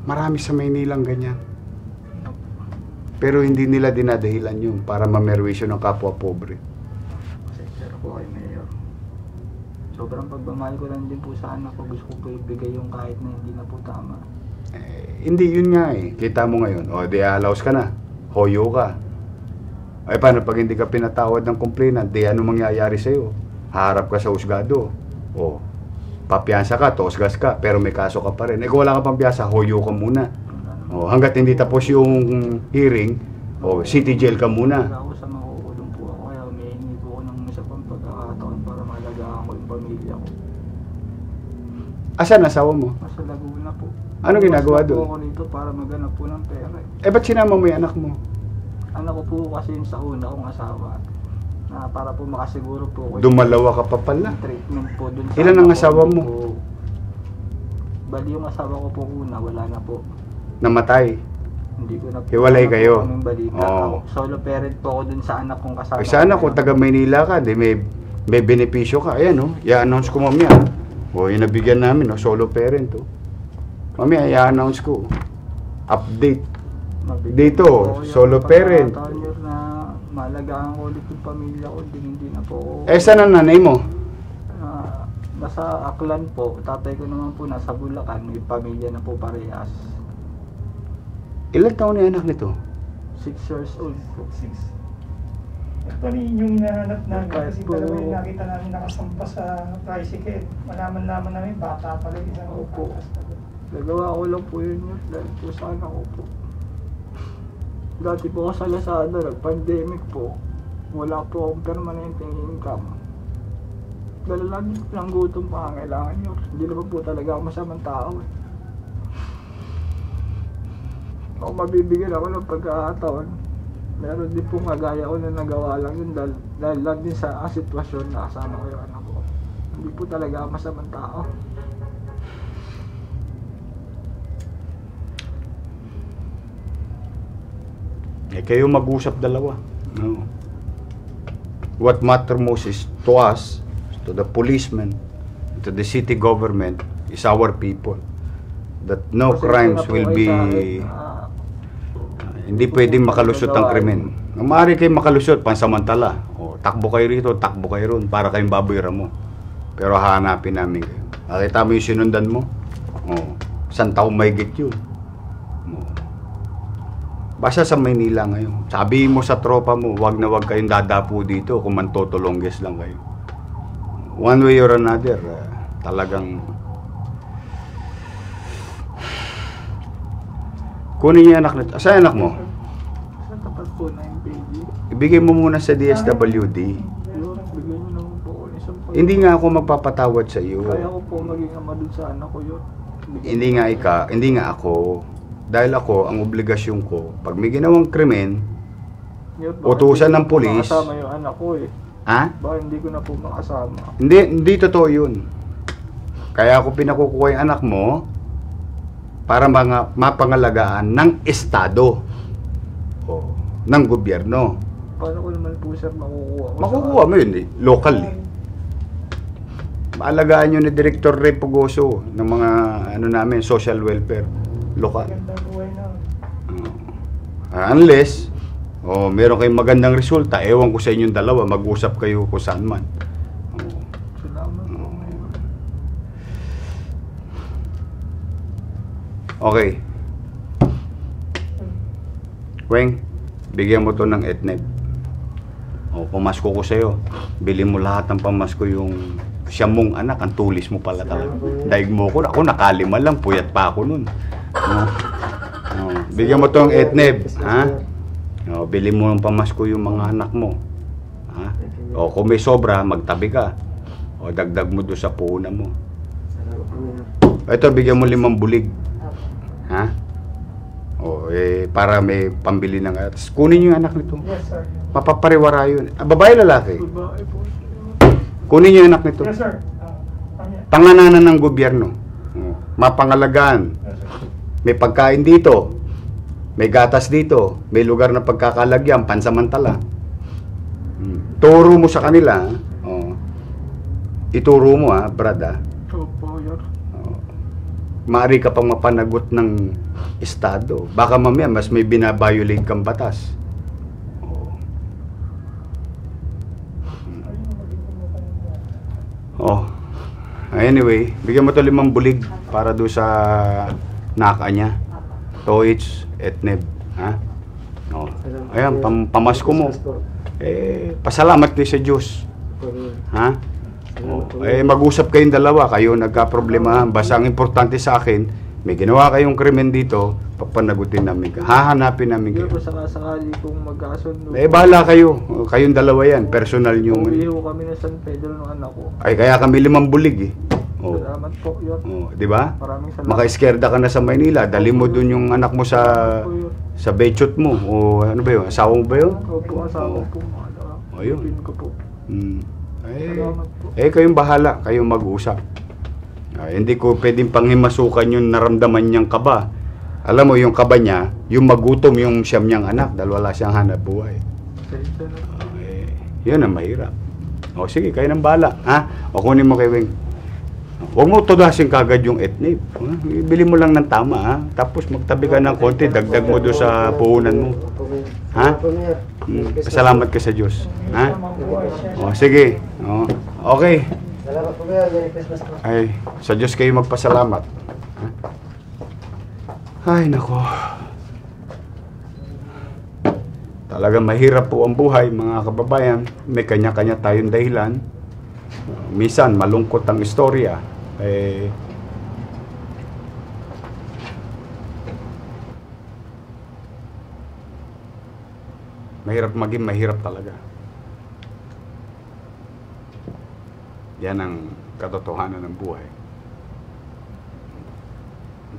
Marami sa Maynilang ganyan. Pero hindi nila dinadahilan yun para mamerwisyo ng kapwa pobre. Pasensya po kay mayor. Sobrang pagmamahal ko lang din po sa anak ko. Gusto ko po ibigay yung kahit na hindi na po tama. Hindi yun nga eh. Kita mo ngayon, di allows ka na. Hoyo ka. Ay paano pag hindi ka pinatawad ng complainant, di ano mangyayari sa'yo? Harap ka sa husgado. Papiyansa ka, tosgas ka, pero may kaso ka pa rin. Kung wala ka pang piyasa, hoyo ka muna. Hanggat hindi tapos yung hearing, city jail ka muna. Wala ako sa makukulong po ako. Kaya humihingi po ako ng isa pang pagkakataon para malagaan ko yung pamilya ko. Asan asawa mo? Nasa Laguna po. Ano ginagawa Mas na po doon? ako dito para maghanap po ng pera. Ba't sinama mo yung anak mo? Anak ko po kasi yung sa una kong asawa na para po makasiguro po ko Dumalawa ka pa pala. treatment po dun sa Ilan ang anak ko. asawa mo? Bali yung asawa ko po una, wala na po. Namatay. Hindi ko na po. Hiwalay wala po kayo? kaming balita. Oo. Ako, solo parent po ako dun sa anak kong kasama. Sana kung taga Maynila ka, may benepisyo ka. Ayan, i-announce ko mamaya. Yung nabigyan namin, solo parent. Mamaya, i-announce ko. Update. Mabigyan Dito, po ako yung solo parent. pagkakataon yun na malagaan ko ulit yung pamilya ko. Hindi na po ako. Saan ang nanay mo? Nasa Aklan po. Tatay ko naman po nasa Bulacan. May pamilya na po parehas. Ilan taon na yung anak nito? 6 years old po. 6. Actually, yung hinahanap namin Kahit kasi po- dalawa yung nakita namin nakasampa sa tricycle. Malaman-laman namin, bata pala yung isang Opo. upas. Nagawa ko lang po yun dahil po sa anak ko po. Dati po ako sa Lazada, nag-pandemic po. Wala po akong permanenteng income. Dahil lagi lang gutom pa ang kailangan nyo. Hindi naman po talaga ako masamang tao eh. Kung mabibigyan ako ng pagkakataon, meron din po kagaya ko na nagawa lang yun dahil lang din sa sitwasyon na kasama ko yung anak ko. Hindi po talaga ako masamang tao. Kayo mag-usap dalawa. No. What matter most is to us, to the policemen, to the city government, is our people. That no Pasensya crimes na po will kayo be... sa akin, hindi pwedeng makalusot ang krimen. Maaari kayo makalusot, pansamantala. Takbo kayo rito, takbo kayo ron, para kayong baboy ramo. Pero hahanapin namin kayo. Nakita mo yung sinundan mo? Isang taong mahigit yun. Basta sa Maynila ngayon. Sabihin mo sa tropa mo, wag na wag kayong dadapo dito kung mantotolongges lang kayo. One way or another, talagang... Kunin niya anak na... Saan anak mo? Sa tapat po na yung baby. Ibigay mo muna sa DSWD. Yun, bigyan nyo naman po ako ng isang pag- Hindi nga ako magpapatawad sa iyo. Kaya ko po maging ama dun sa anak ko yun. Hindi nga ako. Dahil ako, ang obligasyon ko, pag may ginawang krimen, Yun, baka utusan hindi ng ko pulis. makasama yung anak ko eh. ha? Baka hindi ko na po makasama. Hindi totoo yun. Kaya ako pinakukuha yung anak mo, para mga mapangalagaan ng estado o ng gobyerno. Paano ko naman po sir makukuha ko? Makukuha mo yun, local eh. Maalagaan yun ni Director Ray Pugoso ng mga ano namin, social welfare, lokal. Magandang buhay na. Unless, meron kayong magandang resulta, ewan ko sa inyong dalawa, mag-usap kayo kung saan man. Salamat po. Okay. Weng, bigyan mo to ng etneb. Pamasko ko sa'yo. Bili mo lahat ng pamasko yung siyam mong anak, ang tulis mo pala talaga. Daig mo ko, ako nakalima lang, puyat pa ako nun. Bigyan mo to ng etneb, ha? Bili mo ng pamasko yung mga anak mo. Ha? Kung may sobra, magtabi ka. Dagdag mo doon sa puhunan mo. Ito, bigyan mo 5 bulig. Ha? Para may pambili ng atas. Kunin yung anak nito. Yes, sir. Mapapariwara yun. Babae, lalaki? Babae po. Kunin yung anak nito. Yes, sir. Kanya. Pangananan ng gobyerno. Mapangalagaan. Yes, sir. May pagkain dito. May gatas dito. May lugar na pagkakalagyan, pansamantala. Turo mo sa kanila. Ituro mo, Brad. Opo, sir. Maaari ka pang mapanagot ng estado. Baka mamaya mas may binabiolate kang batas. Anyway, bigyan mo to 5 bulig para do sa naka niya. Toits, etneb, ha? Ayan, pamasko mo. Pasalamat kayo sa Diyos. Ha? Mag-usap kayong dalawa, kayo nagka-problema. Basta ang importante sa akin, may ginawa kayong krimen dito, papanagutin namin ka. Hahanapin namin Hindi kayo. po sakasakali kung magkasundo. Bahala kayo. Kayong dalawa yan. Personal nyo. Uwi ho kami na San Pedro ng anak ko. Kaya kami 5 bulig eh. Salamat po, yun. Di ba? Maraming salamat. Maka-iskerda ka na sa Maynila. Dali mo dun yung anak mo sa bechot mo. O ano ba yun? Asawa mo ba yun? Opo, asawa po. Ayun. Pin ko po. Salamat po. Kayong bahala. Kayong mag-usap. Hindi ko pwedeng panghimasukan yung naramdaman niyang kaba. Alam mo, yung kaba niya, yung magutom yung siyam niyang anak dahil wala siyang hanap buhay. Yun ang mahirap. Sige, kayo nang bahala. O kunin mo kay Weng. Huwag mo tudasin kagad yung etnib. Bili mo lang ng tama, Tapos magtabi ka ng konti, dagdag mo doon sa puhunan mo. Ha? Salamat ka sa Diyos. Ha? Sige. Okay. Salamat po kayo. Merry Christmas po. Ay, sa Diyos kayo magpasalamat. Ay, nako. Talagang mahirap po ang buhay, mga kababayan. May kanya-kanya tayong dahilan. Minsan, malungkot ang istorya. Mahirap maging mahirap talaga. Yan ang katotohanan ng buhay.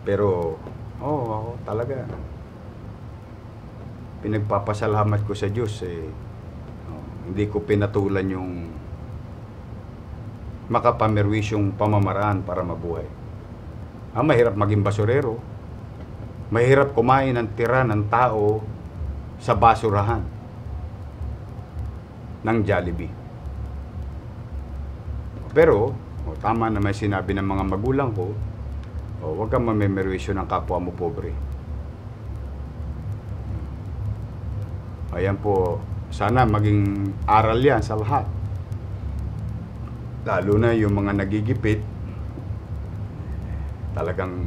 Pero, ako talaga. Pinagpapasalamat ko sa Diyos hindi ko pinatulan yung makapamerwisyong pamamaraan para mabuhay. Mahirap maging basurero. Mahirap kumain ng tira ng tao sa basurahan ng Jollibee. Pero, tama na may sinabi ng mga magulang ko, huwag kang mamemerwisyo ng kapwa mo pobre. Ayan po, sana maging aral yan sa lahat. Lalo na yung mga nagigipit, talagang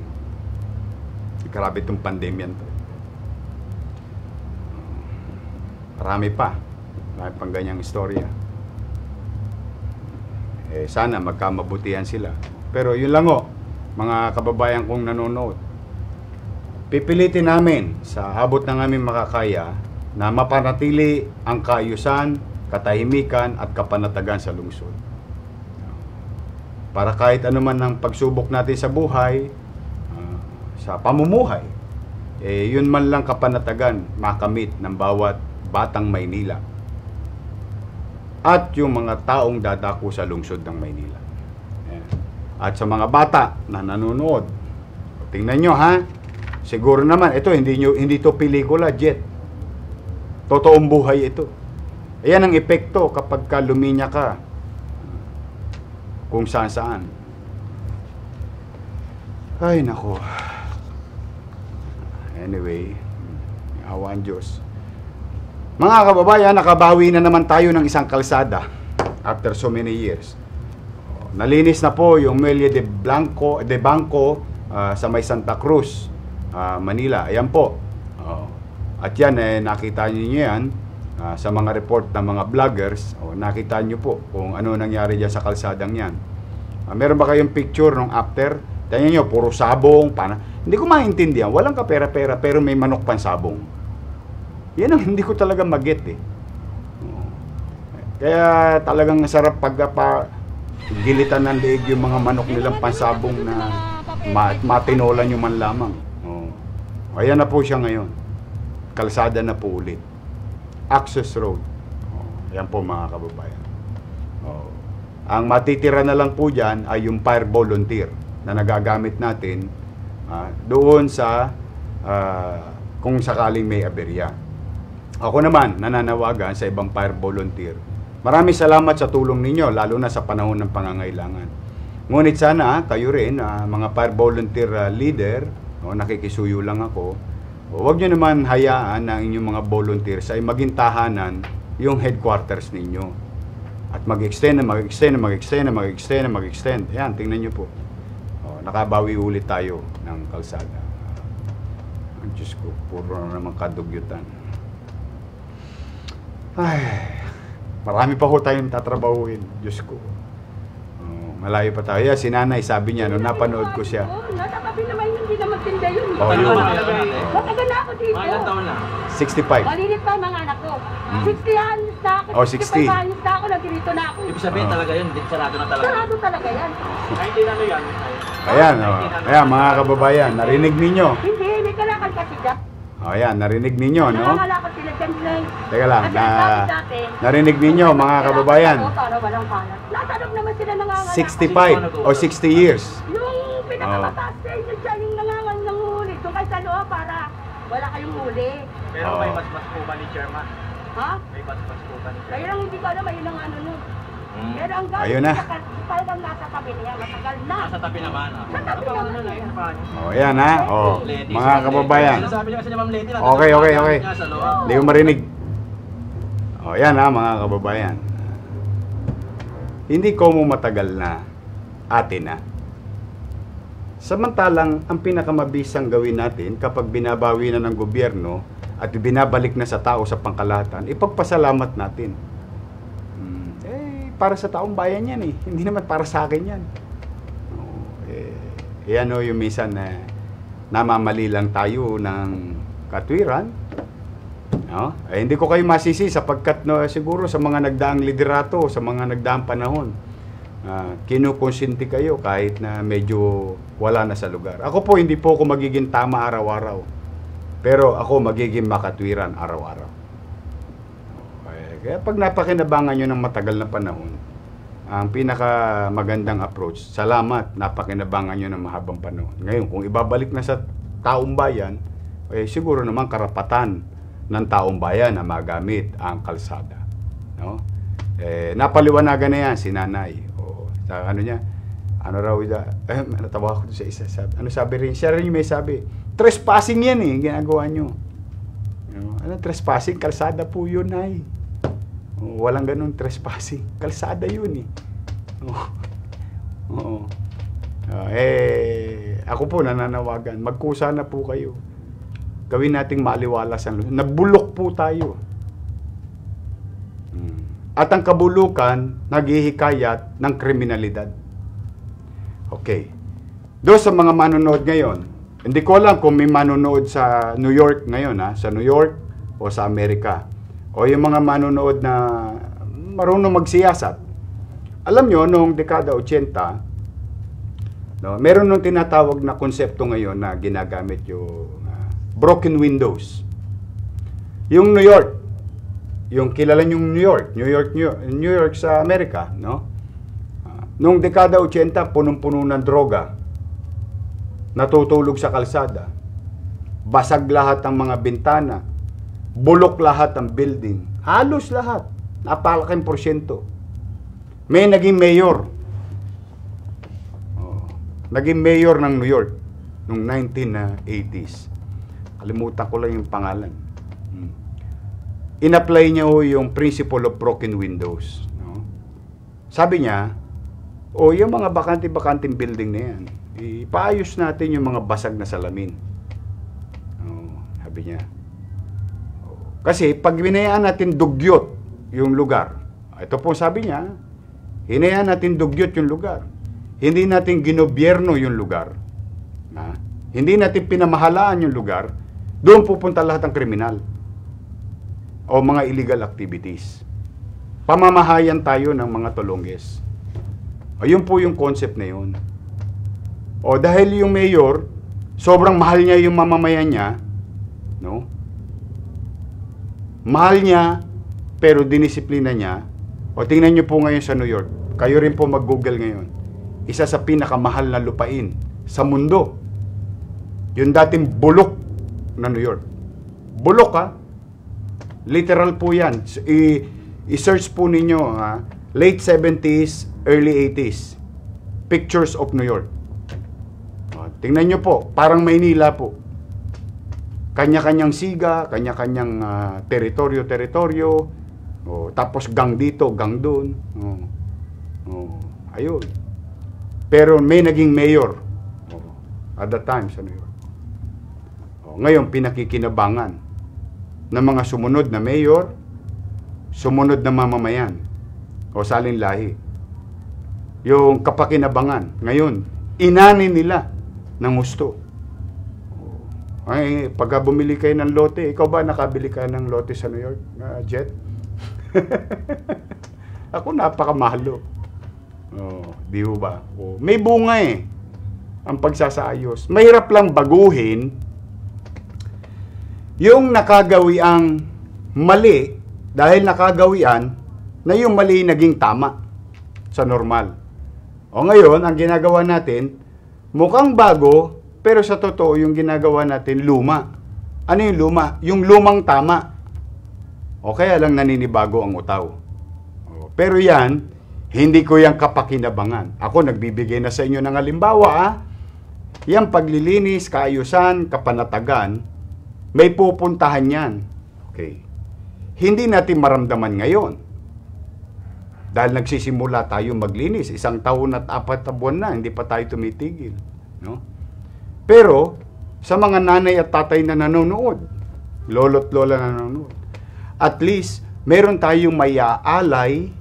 grabe itong pandemyan to. Marami pang ganyang istorya. Sana magkamabutihan sila. Pero yun lang mga kababayan kong nanonood. Pipilitin namin sa abot ng aming makakaya na mapanatili ang kaayusan, katahimikan at kapanatagan sa lungsod. Para kahit anuman ang pagsubok natin sa buhay, sa pamumuhay, yun man lang kapanatagan makamit ng bawat batang Maynila at yung mga taong dadako sa lungsod ng Maynila. At sa mga bata na nanonood, tingnan nyo ha. Siguro naman, ito hindi to pelikula, Jet. Totoong buhay ito. Ayan ang epekto kapag luminya ka kung saan-saan. Ay, nako. Anyway, awa ang Diyos. Mga kababayan, nakabawi na naman tayo ng isang kalsada after so many years. Nalinis na po yung Melia de Banco sa may Santa Cruz, Manila. Ayan po. At yan, nakita niyo yan sa mga report ng mga vloggers. Nakita niyo po kung ano nangyari dyan sa kalsadang yan. Meron ba kayong picture nung after? Tingnan niyo, puro sabong. Hindi ko maintindihan. Walang kapera-pera pero may manok pang sabong. Yan ang hindi ko talaga mag-get eh. Kaya talagang sarap gilitan ng leeg yung mga manok nilang pansabong na matinolan nyo man lamang. Ayan na po siya ngayon. Kalsada na po ulit. Access road. Ayan po mga kababayan. Ang matitira na lang po dyan ay yung fire volunteer na nagagamit natin doon sa kung sakaling may aberya. Ako naman, nananawagan sa ibang fire volunteer. Maraming salamat sa tulong ninyo, lalo na sa panahon ng pangangailangan. Ngunit sana, kayo rin, mga fire volunteer leader, nakikisuyo lang ako, huwag nyo naman hayaan na inyong mga volunteers ay maging tahanan yung headquarters ninyo. At mag-extend na mag-extend na mag-extend na mag-extend na mag-extend. Ayan, tingnan nyo po. Nakabawi ulit tayo ng kalsada. Ang Diyos ko, puro na naman kadugyutan. Ay, marami pa ho tayong tatrabahuin. Diyos ko. Malayo pa tayo. Si nanay, sabi niya, nung napanood ko siya. Nasa tabi naman hindi na magtinda yun. Yun. Matagal na ako dito. Mga ilang taon na? 65. Malilit pa mga anak ko. 60 anos na ako. 60. 65 anos na ako, nagdito na ako. Ibig sabihin talaga yun, sarado na talaga. Sarado talaga yan. Hindi na yan. Ayan, ayan mga kababayan, narinig ninyo. Hindi, may kalakal kasi dyan. Ayan, narinig ninyo, no? Nangangalakal sila dyan, Glenn. Teka lang, Kasi ang sabi dati, narinig ninyo mga kababayan. Para walang kalat. Nasa loob naman sila nangangalakal. 65 o 60 years. Yung pinakamataas sa inyo dyan, yung nangangal ng huli. Doon kayo sa loob para wala kayong huli. Pero may mas po ba ni Chairman? Ha? May mas po ba ni Kaya Chairman? lang hindi ko alam, ayun ang ano nun. Pero ang Ayun na. talagang nasa tabi niya, matagal na. Nasa tabi naman. Sa tabi naman niya. Ayan ha, mga kababayan. Sabi niya kasi ni Ma'am Lady na. Okay. Niya sa loob. Hindi ko marinig. Ayan ha, mga kababayan. Hindi ko mo matagal na, atin na. Samantalang, ang pinakamabisang gawin natin kapag binabawi na ng gobyerno at binabalik na sa tao sa pangkalahatan, ipagpasalamat natin. Para sa taong bayan yan eh. Hindi naman para sa akin yan. Yan o yung minsan na namamali lang tayo ng katwiran. No? Hindi ko kayo masisi sapagkat siguro sa mga nagdaang liderato, sa mga nagdaang panahon, kinukonsinti kayo kahit na medyo wala na sa lugar. Ako po, hindi po ako magiging tama araw-araw. Pero ako magiging makatwiran araw-araw. Kaya pag napakinabangan nyo ng matagal na panahon, ang pinaka magandang approach, salamat, napakinabangan nyo ng mahabang panahon. Ngayon, kung ibabalik na sa taong bayan, siguro naman karapatan ng taong bayan na magamit ang kalsada. No? Napaliwanagan na yan si nanay. Sa ano niya, ano raw, natawa ko sa isa. Ano sabi rin? Siya rin yung may sabi, trespassing yan eh, ginagawa nyo. Ano trespassing? Kalsada po yun ay. Walang ganun trespassing. Kalsada yun eh. Oo. Ako po nananawagan. Magkusa na po kayo. Gawin nating maaliwalas ang lugar. Nabulok po tayo. At ang kabulukan, naghihikayat ng kriminalidad. Okay. Doon sa mga manonood ngayon, hindi ko alam kung may manonood sa New York ngayon, sa New York o sa Amerika. O yung mga manonood na marunong magsiyasat. Alam nyo, noong dekada 80, meron nung tinatawag na konsepto ngayon na ginagamit yung broken windows. Yung New York, yung kilala yung New York sa Amerika, no? Noong dekada 80, punong-puno ng droga. natutulog sa kalsada. Basag lahat ang mga bintana. Bulok lahat ang building. Halos lahat. Napakalaking porsyento. May naging mayor. Naging mayor ng New York noong 1980s. Kalimutan ko lang yung pangalan. In-apply niya yung principle of broken windows. No? Sabi niya, yung mga bakante-bakanting building na yan, ipaayos natin yung mga basag na salamin. Sabi niya. Kasi pag binayaan natin dugyot yung lugar, ito po sabi niya, hinayaan natin dugyot yung lugar. Hindi natin ginobyerno yung lugar. Hindi natin pinamahalaan yung lugar. Doon pupunta lahat ng kriminal o mga illegal activities. Pamamahayan tayo ng mga tulongges. Yun po yung concept na yun. Dahil yung mayor, sobrang mahal niya yung mamamayan niya, no? Mahal niya, pero dinisiplina niya. Tingnan niyo po ngayon sa New York. Kayo rin po mag-google ngayon. Isa sa pinakamahal na lupain sa mundo. Yung dating bulok na New York. Bulok, ha? Literal po yan. I-search po ninyo, late 70s, early 80s. Pictures of New York. Tingnan nyo po, parang Maynila po. Kanya-kanyang siga, kanya-kanyang teritoryo. Tapos gang dito, gang doon. Ayun. Pero may naging mayor at that time sa New York. Ngayon, pinakikinabangan ng mga sumunod na mayor, sumunod na mamamayan o salin lahi. Yung kapakinabangan, ngayon, inani nila ng gusto. Ay, pagka bumili kayo ng lote, ikaw ba nakabili ka ng lote sa New York, Jet? Ako napakamahalo. Di ba? May bunga ang pagsasaayos. Mahirap lang baguhin yung nakagawiang mali dahil nakagawian na yung mali naging tama sa normal. Ngayon, ang ginagawa natin, mukhang bago, pero sa totoo, yung ginagawa natin, luma. Ano yung luma? Yung lumang tama. Kaya lang naninibago ang utaw. Pero yan, hindi ko yung kapakinabangan. Ako, nagbibigay na sa inyo ng halimbawa, Yang paglilinis, kaayusan, kapanatagan, may pupuntahan yan. Okay. Hindi natin maramdaman ngayon. Dahil nagsisimula tayo maglinis, 1 taon at 4 na buwan na, hindi pa tayo tumitigil. No? Pero, sa mga nanay at tatay na nanonood, lolo't lola na nanonood, at least, meron tayong mayaalay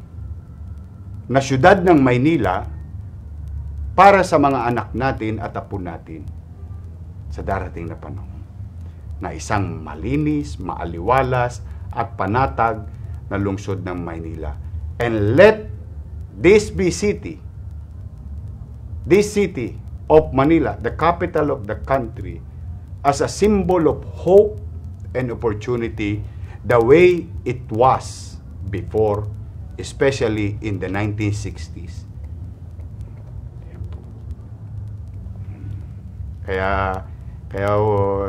na syudad ng Maynila para sa mga anak natin at apo natin sa darating na panahon. Na isang malinis, maaliwalas, at panatag na lungsod ng Maynila. And let this be this city of Manila, the capital of the country, as a symbol of hope and opportunity the way it was before, especially in the 1960s. Kaya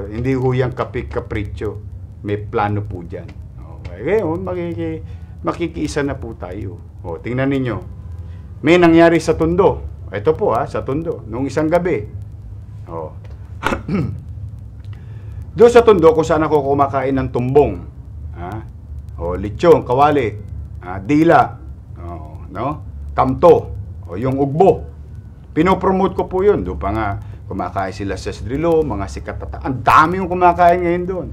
hindi ho yung kapik-kapritsyo. May plano po dyan. Okay, makikiisa na po tayo. Tingnan ninyo. May nangyari sa Tondo. Ito po sa Tondo. Nung isang gabi. Doon sa Tondo, kung saan ako kumakain ng tumbong. Lechon, kawali, dila, kamto, yung ugbo. Pinopromote ko po yun. Doon pa nga, kumakain sila sa Sdrilo, mga sikat at ang dami yung kumakain ngayon doon.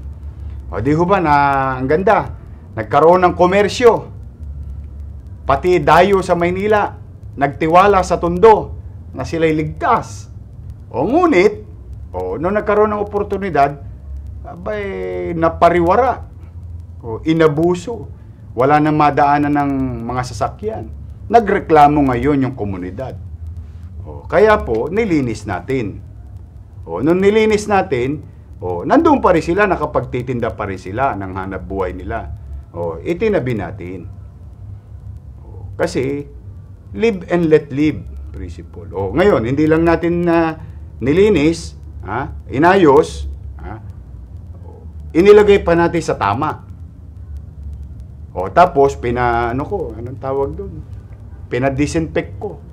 Di ho ba na ang ganda? Nagkaroon ng komersyo. Pati dayo sa Maynila, nagtiwala sa Tondo na sila'y ligtas. Ngunit, nung nagkaroon ng oportunidad, napariwara. Inabuso. Wala nang madaanan ng mga sasakyan. Nagreklamo ngayon yung komunidad. Kaya po, nilinis natin. Nung nilinis natin, nandun pa rin sila, nakapagtitinda pa rin sila ng hanap buhay nila. Itinabi natin. Kasi, live and let live principle. Ngayon, hindi lang natin nilinis, inayos, inilagay pa natin sa tama. O tapos, anong tawag doon? Pinadisinfect ko.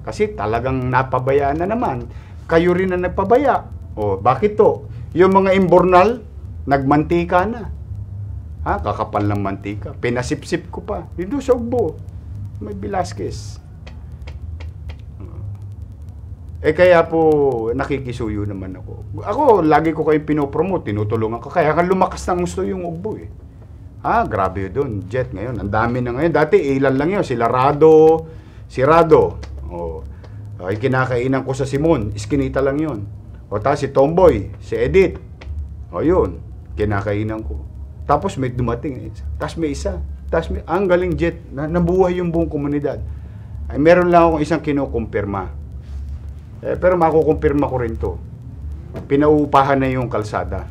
Kasi talagang napabayaan na naman. Kayo rin na nagpabaya. O, bakit to? Yung mga imbornal, nagmantika na. Kakapal ng mantika. Pinasipsip ko pa. Dito sa Ugbo. May Velasquez. Kaya po, nakikisuyo naman ako. Ako, lagi ko kayong pinopromote, tinutulungan ko. Kaya lumakas ng gusto yung Ugbo eh. Grabe doon. Jet ngayon. Ang dami na ngayon. Dati, ilan lang yun. Si Rado. Ay, kinakainan ko sa Simon. Iskinita lang yun. Tapos si Tomboy. Si Edith. Yun. Kinakainan ko. Tapos may dumating. Tapos may isa. Ang galing, Jet. Nabuhay yung buong komunidad. Ay, meron lang akong isang kinukumpirma. Pero makukumpirma ko rin to. Pinaupahan na yung kalsada.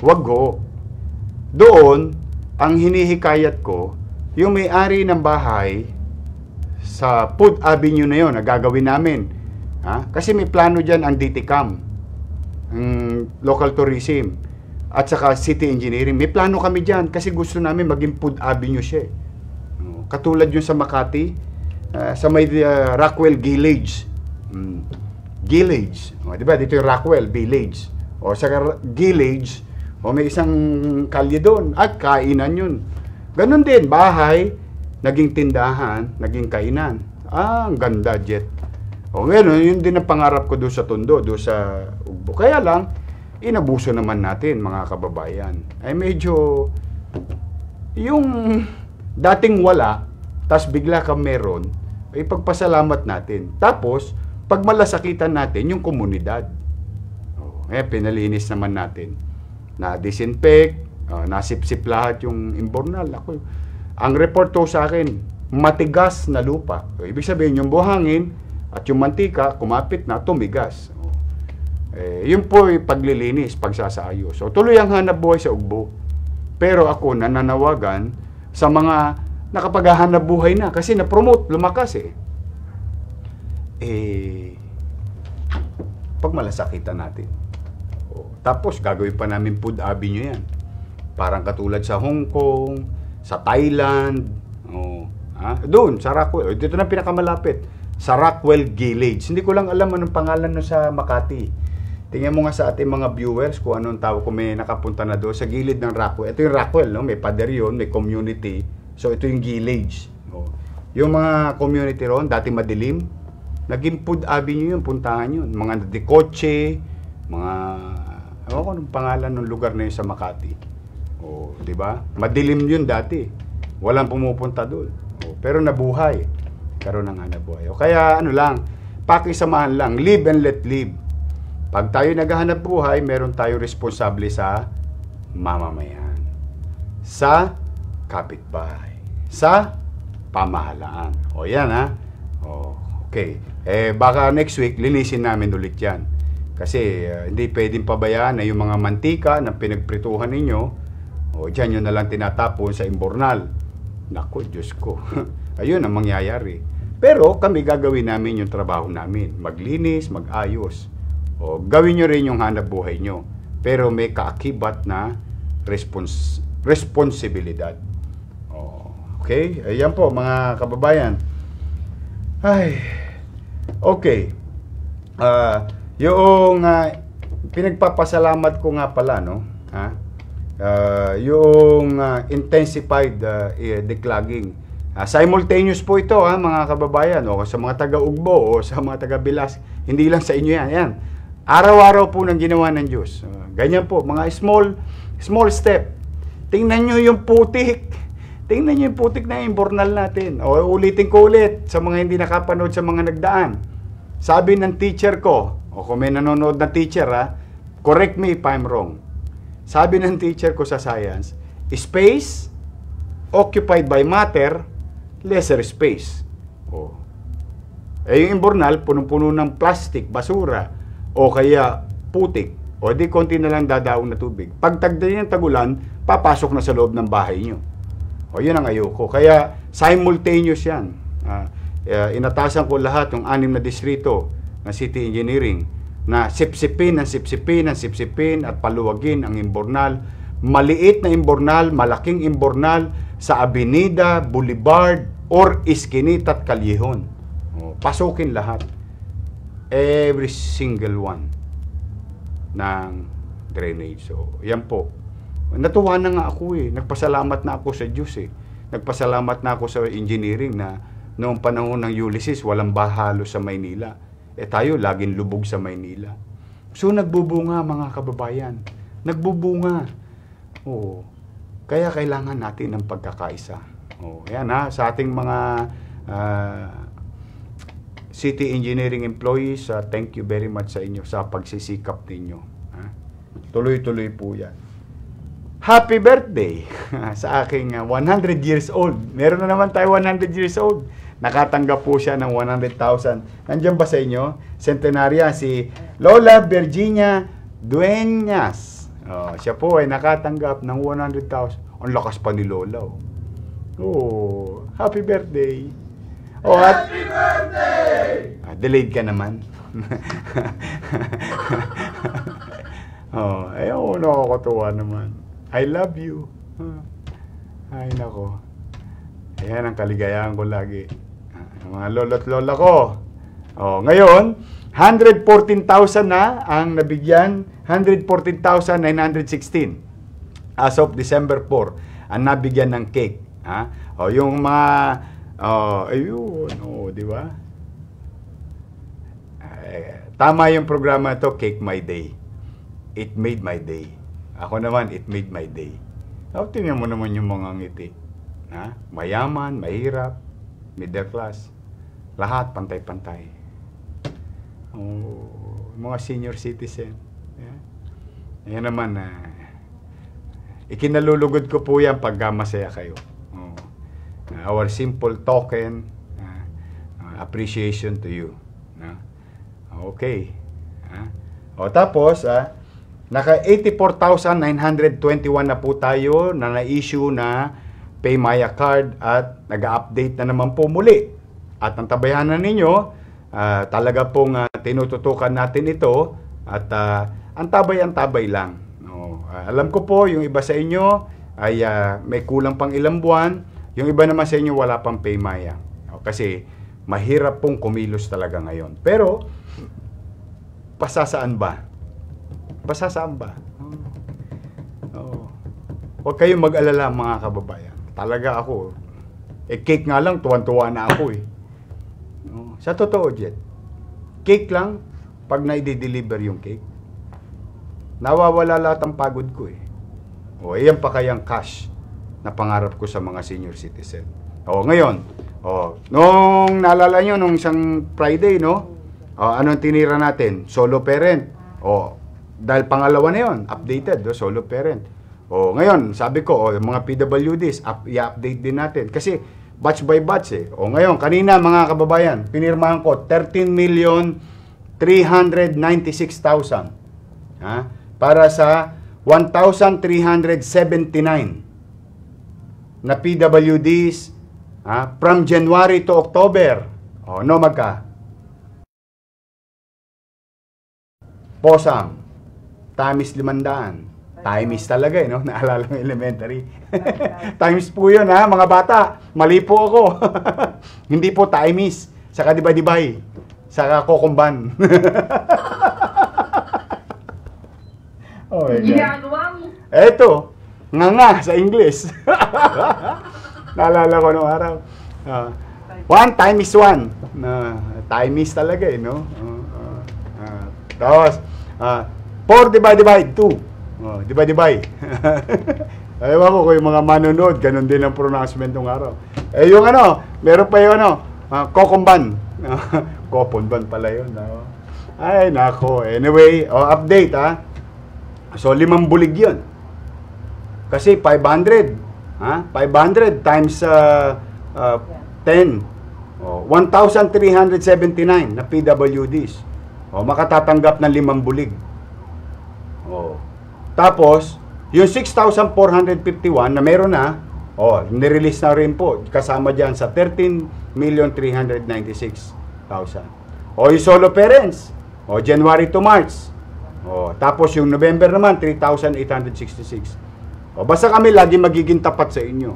Wag go. Doon, ang hinihikayat ko, yung may-ari ng bahay sa Food Avenue na yun, na gagawin namin. Kasi may plano dyan ang DTCAM, ang local tourism, at saka city engineering. May plano kami dyan kasi gusto namin maging Food Avenue siya. Katulad yun sa Makati, sa may Rockwell Village. Diba? Dito yung Rockwell Village. O sa Village, may isang kalye doon at kainan yun. Ganon din, bahay, naging tindahan, naging kainan. Ang ganda, Jet. Ngayon, yun din ang pangarap ko doon sa Tondo, doon sa Ugbo. Kaya lang, inabuso naman natin, mga kababayan. Ay medyo, yung dating wala, tas bigla ka meron, ay pagpasalamat natin. Tapos, pag malasakitan natin, yung komunidad. Pinalinis naman natin. Na-disinfect, nasipsip lahat yung imbornal. Ang report to sa akin, matigas na lupa. Ibig sabihin, yung buhangin at yung mantika, kumapit na, tumigas. Yun po yung paglilinis, pagsasaayos. Tuloy ang hanap buhay sa Ugbo. Pero ako nananawagan sa mga nakapaghahanap buhay na kasi na-promote, lumakas pag malasakitan natin. Tapos, gagawin pa namin Food Avenue yan. Parang katulad sa Hong Kong, sa Thailand, doon, sa Rockwell. Dito na pinakamalapit, sa Rockwell Village. Hindi ko lang alam anong pangalan no sa Makati. Tingnan mo nga sa ating mga viewers kung anong tawag, kung may nakapunta na doon sa gilid ng Rockwell. Ito yung Rockwell, no? May pader yun, may community. So, ito yung village. Yung mga community ron, dati madilim, naging Food Avenue yun, puntahan yun. Mga kotse, mga... Ewan ko anong pangalan ng lugar na yun sa Makati. Di ba? Madilim yun dati. Walang pumupunta doon. Pero nabuhay. Karoon ng hanap buhay. Kaya pakisamahan lang. Live and let live. Pag tayo naghahanap buhay, meron tayo responsable sa mamamayan. Sa kapitbahay. Sa pamahalaan. Yan okay. Baka next week, linisin namin ulit yan. Kasi hindi pwedeng pabayaan na yung mga mantika na pinagprituhan ninyo, dyan yun na lang tinatapon sa imbornal. Naku, Diyos ko. Ayun ang mangyayari. Pero kami gagawin namin yung trabaho namin. Maglinis, mag-ayos. Gawin nyo rin yung hanap buhay nyo. Pero may kaakibat na responsibilidad. Okay? Ayan po, mga kababayan. Okay. Yung pinagpapasalamat ko nga pala, yung intensified declogging. Simultaneous po ito, mga kababayan, sa mga taga-Ugbo o sa mga taga-Bilas. Hindi lang sa inyo yan. Araw-araw po nang ginawa ng Diyos. Ganyan po, mga small step. Tingnan nyo yung putik. Tingnan nyo yung putik na imbornal natin. Ulitin ko ulit sa mga hindi nakapanood sa mga nagdaan. Sabi ng teacher ko, kung may nanonood na teacher, correct me if I'm wrong. Sabi ng teacher ko sa science, space occupied by matter, lesser space. Yung imbornal, punong-puno ng plastic, basura, o kaya putik, o di konti na lang dadaong na tubig. Pag tagdayan ng tagulan, papasok na sa loob ng bahay nyo. Yun ang ayoko. Kaya simultaneous yan. Inatasan ko lahat, yung 6 na distrito ng city engineering, na sipsipin at paluwagin ang imbornal. Maliit na imbornal, malaking imbornal sa Avenida, Boulevard, or Iskinita at Callejon. Pasukin lahat. Every single one ng drainage. So, yan po. Natuwa na nga ako eh. Nagpasalamat na ako sa Diyos eh. Nagpasalamat na ako sa engineering na noong panahon ng Ulysses, walang bahalo sa Maynila. Tayo, laging lubog sa Maynila. So, nagbubunga mga kababayan. Nagbubunga. Oo. Kaya kailangan natin ng pagkakaisa. Yan ha, sa ating mga city engineering employees, thank you very much sa inyo sa pagsisikap ninyo. Tuloy-tuloy po yan. Happy birthday sa aking 100 years old. Meron na naman tayo 100 years old. Nakatanggap po siya ng 100,000. Nandiyan ba sa inyo? Centenaria, si Lola Virginia Dueñas. Siya po ay nakatanggap ng 100,000. Ang lakas pa ni Lola. Happy birthday. Happy birthday! Delayed ka naman. Nakakatuwa naman. I love you. Ay, nako. Ayan ang kaligayahan ko lagi. Mga lolo't lola ko. Ngayon, 114,000 na ang nabigyan. 114,916 as of December 4 ang nabigyan ng cake. Yung mga di ba? Tama yung programa ito, Cake My Day. It made my day. Ako naman, it made my day. Tingnan mo naman yung mga ngiti. Mayaman, mahirap, middle class. Lahat pantay-pantay. Mga senior citizen. Yan naman, ikinalulugod ko po yan pagka masaya kayo. Our simple token, appreciation to you. Okay. Tapos, naka 84,921 na po tayo na na-issue na PayMaya card at nag-update na naman po muli. At ang tabayanan ninyo, talaga pong tinututukan natin ito at ang tabay lang. Alam ko po, yung iba sa inyo ay may kulang pang ilang buwan, yung iba naman sa inyo wala pang PayMaya. Kasi mahirap pong kumilos talaga ngayon. Pero, pasasaan ba? Huwag kayong mag-alala mga kababayan. Talaga ako. Cake nga lang, tuwan-tuwa na ako eh. Sa totoo, Jet. Cake lang, pag na-deliver yung cake, nawawala lahat ang pagod ko eh. Iyan pa kayang cash na pangarap ko sa mga senior citizen. Ngayon, nung naalala nyo, nung isang Friday, anong tinira natin? Solo parent. Dahil pangalawa na yun, updated, solo parent. Ngayon, sabi ko, mga PWDs, i-update din natin. Kasi, batch by batch eh. Ngayon, kanina mga kababayan, pinirmahan ko, 13,396,000. Para sa 1,379 na PWDs from January to October. Magka? Posam. Times 500. Times talaga eh, Naalala mo elementary. Times po yun, mga bata. Mali po ako. Hindi po times. Saka dibay-dibay. Saka kokumban. Eto, nga sa English. Naalala ko nung araw. 1 times 1. Times talaga eh, Tapos, 4 divided by 2. Divided. Ewan ko yung mga manonood, ganun din ang pronouncement ng araw. Yung meron pa yung kokumban. Kopunban pala yun. Ay, nako. Anyway, update So, 5 bulig yun. Kasi 500. 500 times 10. 1,379 na PWDs. Makatatanggap ng 5 bulig. Tapos, yung 6,451 na meron na, nirelease na rin po. Kasama dyan sa 13,396,000. Yung solo parents, O, January to March. O, tapos yung November naman, 3,866. O, basta kami lagi magiging tapat sa inyo.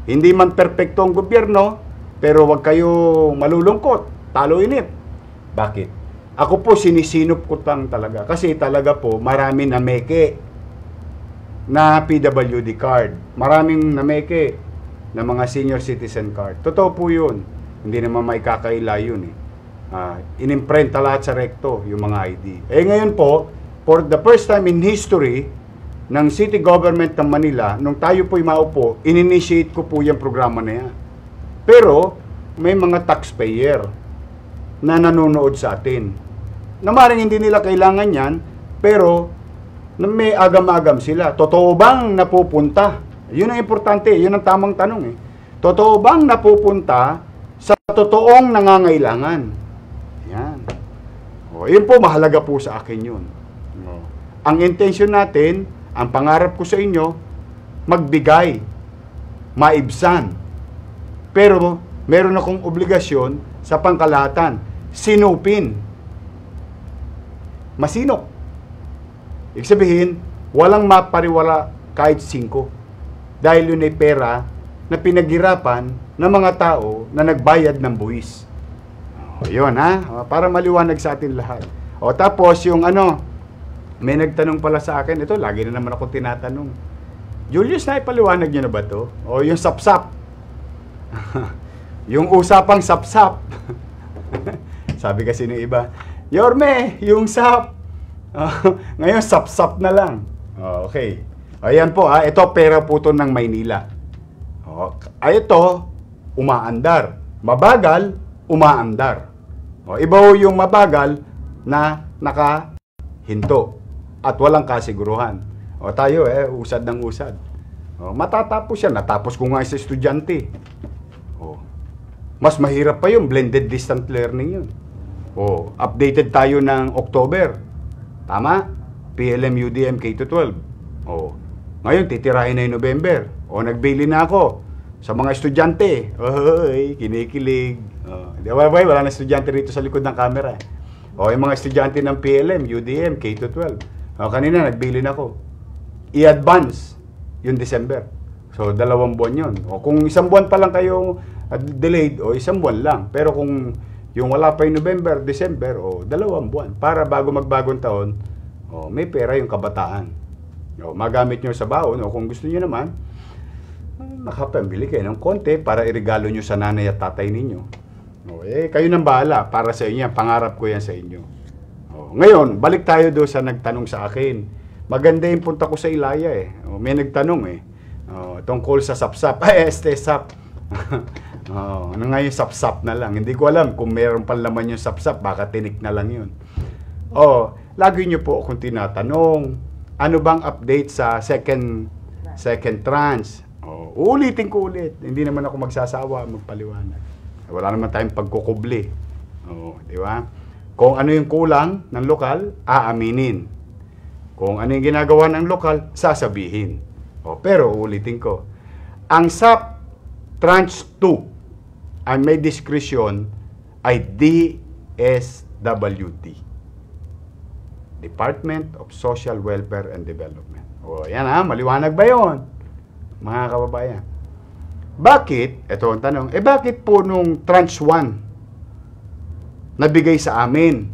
Hindi man perpekto ang gobyerno, pero wag kayo malulungkot, talo inip. Bakit? Ako po sinisinop ko talaga. Kasi talaga po, marami na meke na PWD card. Maraming nameke na mga senior citizen card. Totoo po yun. Hindi naman maikakaila yun eh. Inimprenta lahat sa recto yung mga ID. Ngayon po, for the first time in history ng city government ng Manila, nung tayo po'y maupo, in-initiate ko po yung programa na yan. Pero, may mga taxpayer na nanonood sa atin. Na maring hindi nila kailangan yan, pero may agam-agam sila. Totoo bang napupunta? Yun ang importante, yun ang tamang tanong eh. Totoo bang napupunta sa totoong nangangailangan? Yan. Yun po, mahalaga po sa akin yun. Ang intention natin, ang pangarap ko sa inyo, magbigay, maibsan. Pero, meron akong obligasyon sa pangkalahatan, sinupin. Masinop. Ibig sabihin, walang mapariwala kahit 5. Dahil yun ay pera na pinaghirapan ng mga tao na nagbayad ng buwis. Yun para maliwanag sa atin lahat. Tapos yung may nagtanong pala sa akin, ito lagi na naman ako tinatanong. Julius, naipaliwanag niyo na ba to? Yung sapsap. Yung usapang sapsap. Sabi kasi ng iba, Yorme, yung sap. Ngayon, sapsap na lang. Okay. Ayan po, ito pera po to ng Maynila. Ito, umaandar. Mabagal, umaandar. Iba yung mabagal na nakahinto at walang kasiguruhan. Tayo, usad ng usad. Matatapos yan. Natapos ko nga sa estudyante. Mas mahirap pa yung blended distant learning yun. Updated tayo ng October. Tama? PLM UDM K-12. Ngayon, titirahin na yung November. Nagbili na ako sa mga estudyante. Kinikilig. Wala na estudyante rito sa likod ng camera. Yung mga estudyante ng PLM, UDM, K-12. Kanina, nagbili na ako. I-advance yung December. So, 2 buwan yun. Kung 1 buwan pa lang kayo delayed, 1 buwan lang. Pero kung yung wala pa yung November, December, 2 buwan. Para bago magbagong taon, may pera yung kabataan. Magamit nyo sa baon. Kung gusto nyo naman, nakapambili kayo ng konti para iregalo nyo sa nanay at tatay ninyo. Kayo nang bahala. Para sa inyo, pangarap ko yan sa inyo. Ngayon, balik tayo doon sa nagtanong sa akin. Maganda yung punta ko sa Ilaya May nagtanong tungkol sa sapsap. Sap. Ano nga yung sapsap na lang. Hindi ko alam kung meron pang laman yung sapsap. Baka tinik na lang yun. Lagi nyo po akong tinatanong, ano bang update sa second tranche? Uulitin ko ulit. Hindi naman ako magsasawa magpaliwanag. Wala naman tayong pagkukubli. Di ba? Kung ano yung kulang ng lokal, aaminin. Kung ano yung ginagawa ng lokal, sasabihin. Pero ulitin ko. Ang SAP Tranche 2 ang may diskresyon ay DSWD. Department of Social Welfare and Development. Yan maliwanag ba yun? Mga kababayan. Bakit? Ito ang tanong. Bakit po nung Tranche 1 nabigay sa amin?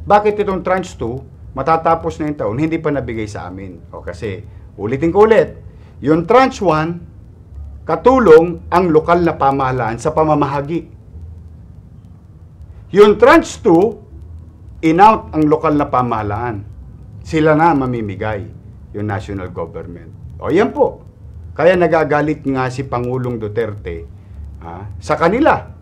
Bakit itong Tranche 2 matatapos na yung taon, hindi pa nabigay sa amin? Kasi, ulitin ko ulit, yung Tranche 1, katulong ang lokal na pamahalaan sa pamamahagi. Yung Tranche 2, in-out ang lokal na pamahalaan. Sila na mamimigay, yung national government. Yan po. Kaya nagagalit nga si Pangulong Duterte sa kanila.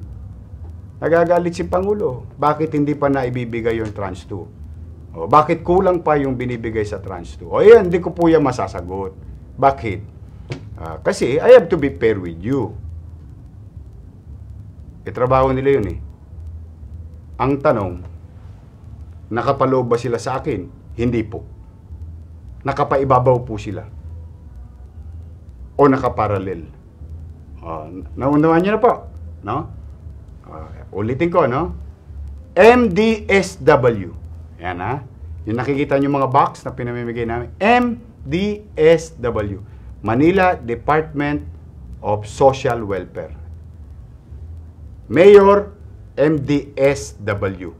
Nagagalit si Pangulo. Bakit hindi pa naibibigay yung Tranche 2? Bakit kulang pa yung binibigay sa Tranche 2? Yan, hindi ko po yan masasagot. Bakit? Kasi I have to be fair with you. Trabaho nila yun Ang tanong, nakapaloob ba sila sa akin? Hindi po. Nakapaibabaw po sila. O nakaparalel. Naunawaan niyo na po. No? Ulitin ko, no? MDSW. Yan ha. Yung nakikita nyo mga box na pinamimigay namin. MDSW. Manila Department of Social Welfare. Mayor, MDSW.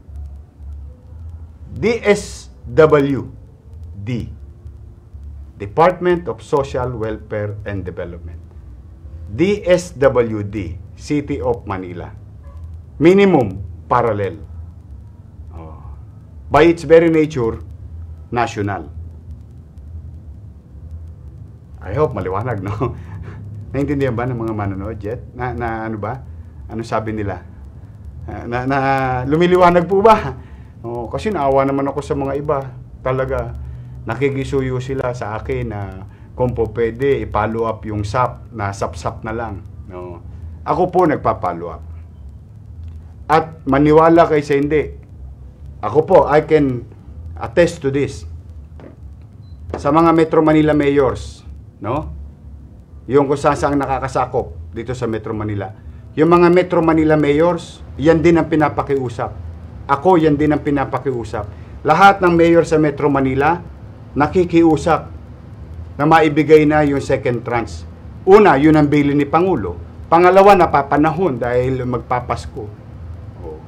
DSW. D. Department of Social Welfare and Development. DSWD. City of Manila. Minimum, parallel. Oh. By its very nature, national. I hope maliwanag, no? Naintindihan ba ng mga manonood, Jet? Na ano ba? Ano sabi nila? Lumiliwanag po ba? Oh, kasi naawa naman ako sa mga iba. Talaga, nakikisuyo sila sa akin na kung po pwede, i-follow up yung SAP na sap-sap na lang. No? Ako po nagpa-follow up. At maniwala kayo sa hindi. Ako po, I can attest to this. Sa mga Metro Manila mayors, no? Yung kung saan nakakasakop dito sa Metro Manila. Yung mga Metro Manila mayors, yan din ang pinapakiusap. Ako, yan din ang pinapakiusap. Lahat ng mayor sa Metro Manila, nakikiusap na maibigay na yung second tranche. Una, yun ang bilin ni Pangulo. Pangalawa, napapanahon dahil magpapasko. Oh.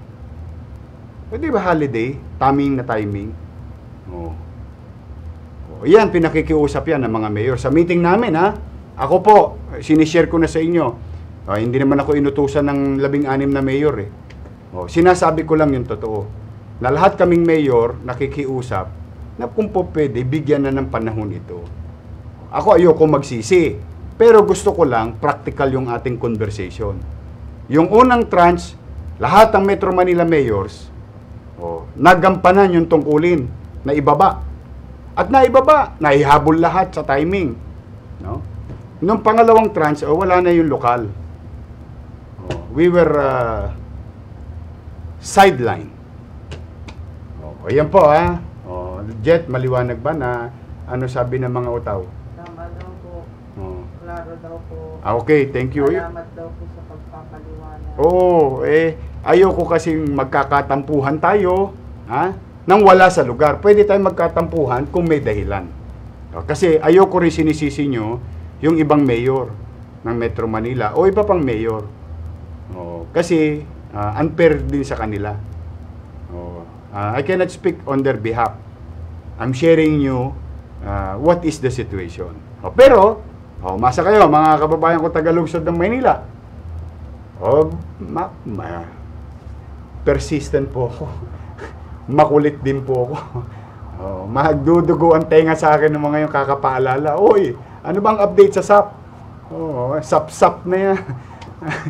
Pwede ba holiday? Timing na timing? Oh. Oh. Yan, pinakikiusap yan ng mga mayor. Sa meeting namin, ha? Ako po, sinishare ko na sa inyo. Hindi naman ako inutusan ng 16 na mayor, eh. Oh, sinasabi ko lang yung totoo. Na lahat kaming mayor nakikiusap na kung po pwede, bigyan na ng panahon ito. Ako ayoko magsisi. Pero gusto ko lang, practical yung ating conversation. Yung unang tranche, lahat ng Metro Manila mayors, nagampanan yung tungkulin na ibaba. At naibaba, naihabol lahat sa timing. No? Nung pangalawang tranche, wala na yung lokal. We were sideline. Ayan po, ha. Jet, maliwanag ba na ano sabi ng mga utaw? Tama daw po. Klaro daw po. Okay, thank you. Salamat daw po sa pagpapaliwanag. Oo, ayoko kasing magkakatampuhan tayo, ha? Nang wala sa lugar. Pwede tayong magkatampuhan kung may dahilan. Kasi ayoko rin sinisisi nyo yung ibang mayor ng Metro Manila o iba pang mayor. Kasi unfair din sa kanila. I cannot speak on their behalf. I'm sharing you what is the situation. Pero, masa kayo, mga kababayan ko taga-lungsod ng Maynila. Persistent po ako. Makulit din po ako. Magdudugo ang tenga sa akin ng mga yung kakapaalala. Oy, ano bang update sa SAP? SAP-SAP na yan.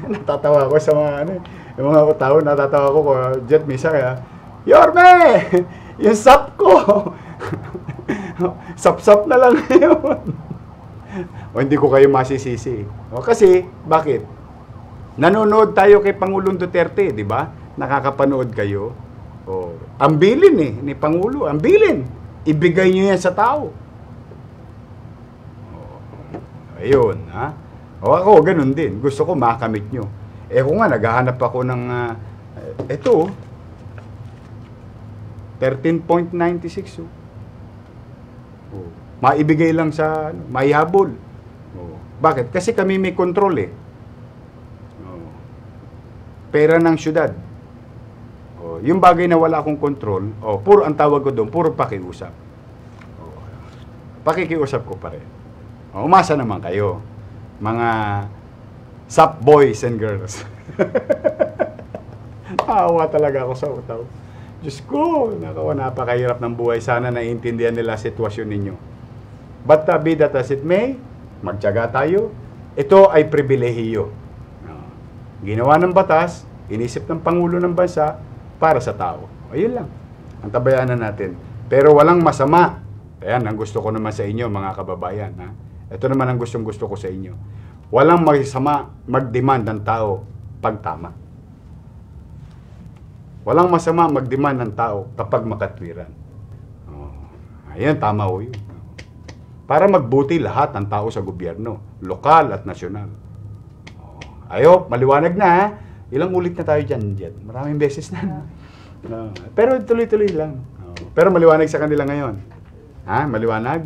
Natatawa ko sa mga yung mga tao, natatawa ko Jet Misa kaya, Yorme! Yung SAP ko! Sap-sap na lang yun. Hindi ko kayo masisisi. Kasi, bakit? Nanonood tayo kay Pangulong Duterte, di ba? Nakakapanood kayo. Ang bilin ni Pangulo. Ang bilin. Ibigay nyo yan sa tao. Ayun, ha? Ako, ganun din. Gusto ko makamit nyo. Kung nga, naghahanap ako ng, ito, 13.96. Maibigay lang sa, maihabol. Bakit? Kasi kami may control, Pera ng syudad. Yung bagay na wala akong control, puro, ang tawag ko doon, puro pakiusap. Pakikiusap ko pa rin. Umasa naman kayo. Mga SAP boys and girls. Awa talaga ako sa utaw. Diyos ko, napakahirap ng buhay. Sana naiintindihan nila sitwasyon ninyo. But be that as it may, magtiyaga tayo. Ito ay pribilehiyo. Ginawa ng batas, inisip ng Pangulo ng Bansa para sa tao. Ayun lang. Ang tabayanan natin. Pero walang masama. Ayan, ang gusto ko naman sa inyo, mga kababayan. Ha? Ito naman ang gustong-gusto ko sa inyo. Walang masama mag-demand ng tao pag tama. Walang masama mag-demand ng tao kapag makatwiran. Ayan, tama ho yun. Para magbuti lahat ng tao sa gobyerno, lokal at nasyonal. Ayo, maliwanag na. Ilang ulit na tayo dyan, Jet? Maraming beses na. Pero tuloy-tuloy lang. Pero maliwanag sa kanila ngayon. Ha? Maliwanag?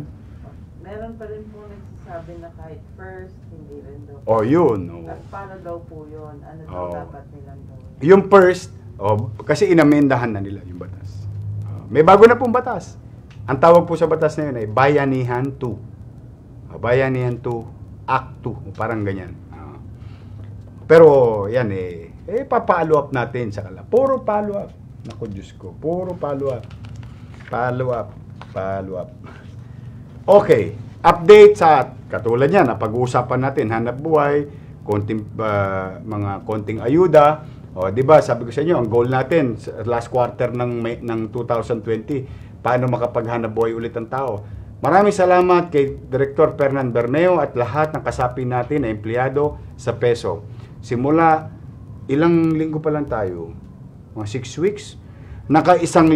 Meron pa rin po nagsasabi na kahit first, hindi rin daw. Oh, yun. At paano daw po yun? Ano daw dapat nilang gawin? Yung first, kasi inamendahan na nila yung batas. May bago na pong batas. Ang tawag po sa batas na yun ay Bayanihan 2. Bayanihan 2, Act 2. Parang ganyan. Pero, yan pa-follow up natin sa kanila. Puro follow up. Naku, Diyos ko. Puro follow up. Follow up. Okay. Update sa, katulad yan, napag-uusapan natin, hanap buhay, konting ayuda. Di ba, sabi ko sa inyo, ang goal natin, last quarter ng 2020, paano makapaghanap buhay ulit ang tao. Maraming salamat kay Director Fernan Bermeo at lahat ng kasapi natin na empleyado sa PESO. Simula, ilang linggo pa lang tayo, mga 6 weeks, naka 1,018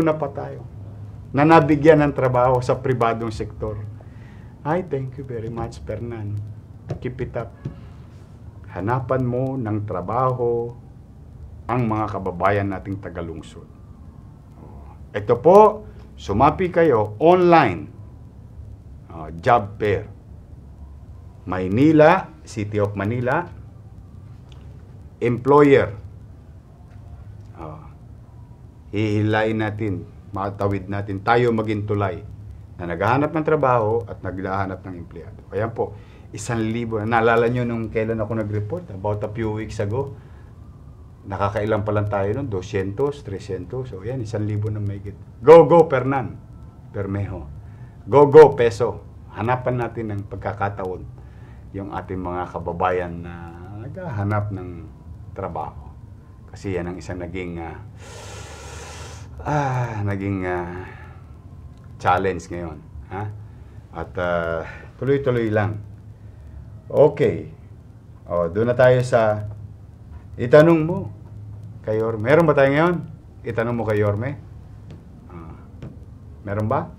na pa tayo na nabigyan ng trabaho sa pribadong sektor. Ay, thank you very much, Fernan. Keep it up. Hanapan mo ng trabaho ang mga kababayan nating tagalungsod. Ito po, sumapi kayo online. Job fair. Maynila, City of Manila, employer. Hihilain natin, matawid natin, tayo maging tulay na naghahanap ng trabaho at naghahanap ng empleyado. Ayan po, 1,000. Naalala nyo nung kailan ako nag-report? About a few weeks ago. Nakakailan pa lang tayo nun? 200, 300. So, ayan, 1,000 na mahigit. Go, Fernan Bermejo. Go, PESO. Hanapan natin ng pagkakataon yung ating mga kababayan na naghahanap ng trabaho. Kasi yan ang isang naging challenge ngayon. Ha? At tuloy-tuloy lang. Okay. Doon na tayo sa itanong mo kay Yorme. Meron ba tayo ngayon? Itanong mo kay Yorme. Meron ba?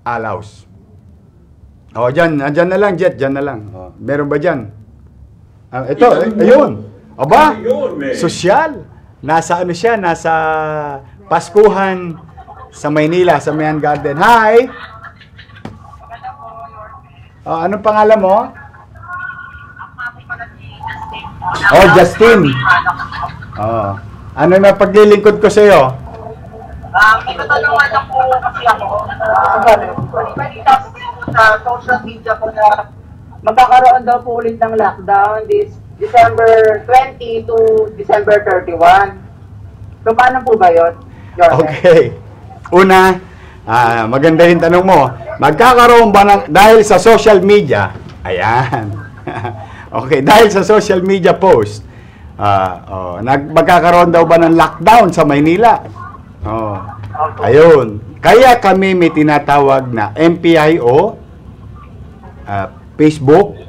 Alaus. Dyan na lang, Jet. Dyan na lang. Meron ba dyan? Ito, ayun. Aba, sosyal. Nasa siya? Nasa Paskuhan sa Maynila, sa Mayan Garden. Hi! Anong pangalan mo? Justin. Ano na paglilingkod ko sa iyo? May katanungan lang po kasi ako. Balita po sa social media po na magkakaroon daw po ulit ng lockdown this December 20 to December 31. So, paano po ba yun? Okay. Una, maganda yung tanong mo. Magkakaroon ba dahil sa social media? Ayan. Okay, dahil sa social media post, magkakaroon daw ba ng lockdown sa Maynila? Ayun. Kaya kami may tinatawag na MPIO, Facebook,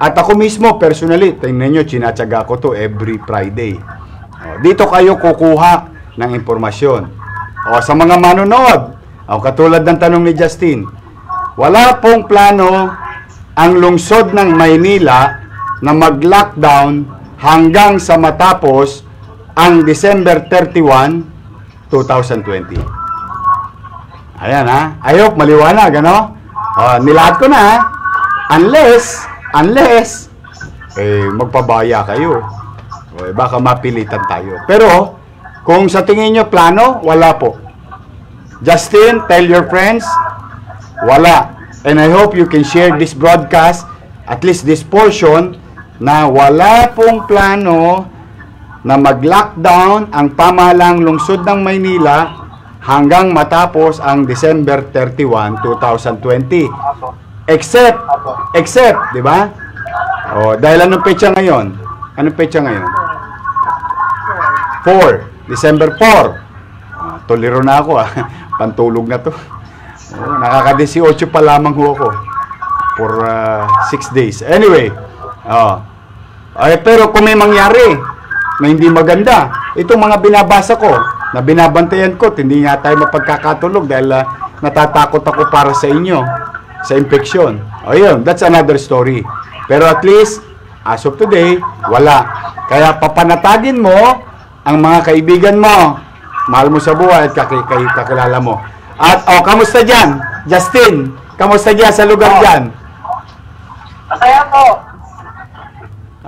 at ako mismo, personally, tingnan nyo, sinatsaga ko to every Friday. Dito kayo kukuha ng impormasyon. Sa mga manonood, katulad ng tanong ni Justin, wala pong plano ang lungsod ng Maynila na mag-lockdown hanggang sa matapos ang December 31, 2020. Ayan ha. I hope maliwanag, ano? Nilahat ko na ha. Unless, magpabaya kayo. Baka mapilitan tayo. Pero, kung sa tingin nyo plano, wala po. Justin, tell your friends, wala. And I hope you can share this broadcast, at least this portion, na wala pong plano na mag-lockdown ang pamahalang lungsod ng Maynila hanggang matapos ang December 31, 2020. Except, di ba? Dahil anong petsa ngayon? Anong petsa ngayon? 4. December 4. Tolero na ako Pantulog na to. Nakaka-18 pa lamang ho ako. For 6 days. Anyway. Pero kung may mangyari na hindi maganda, itong mga binabasa ko, na binabantayan ko, hindi nga tayo mapagkakatulog dahil natatakot ako para sa inyo, sa infeksyon. Ayun, that's another story. Pero at least, as of today, wala. Kaya papanatagin mo ang mga kaibigan mo. Mahal mo sa buhay at kakilala mo. At, kamusta dyan? Justin, kamusta dyan sa lugar dyan? Masaya po.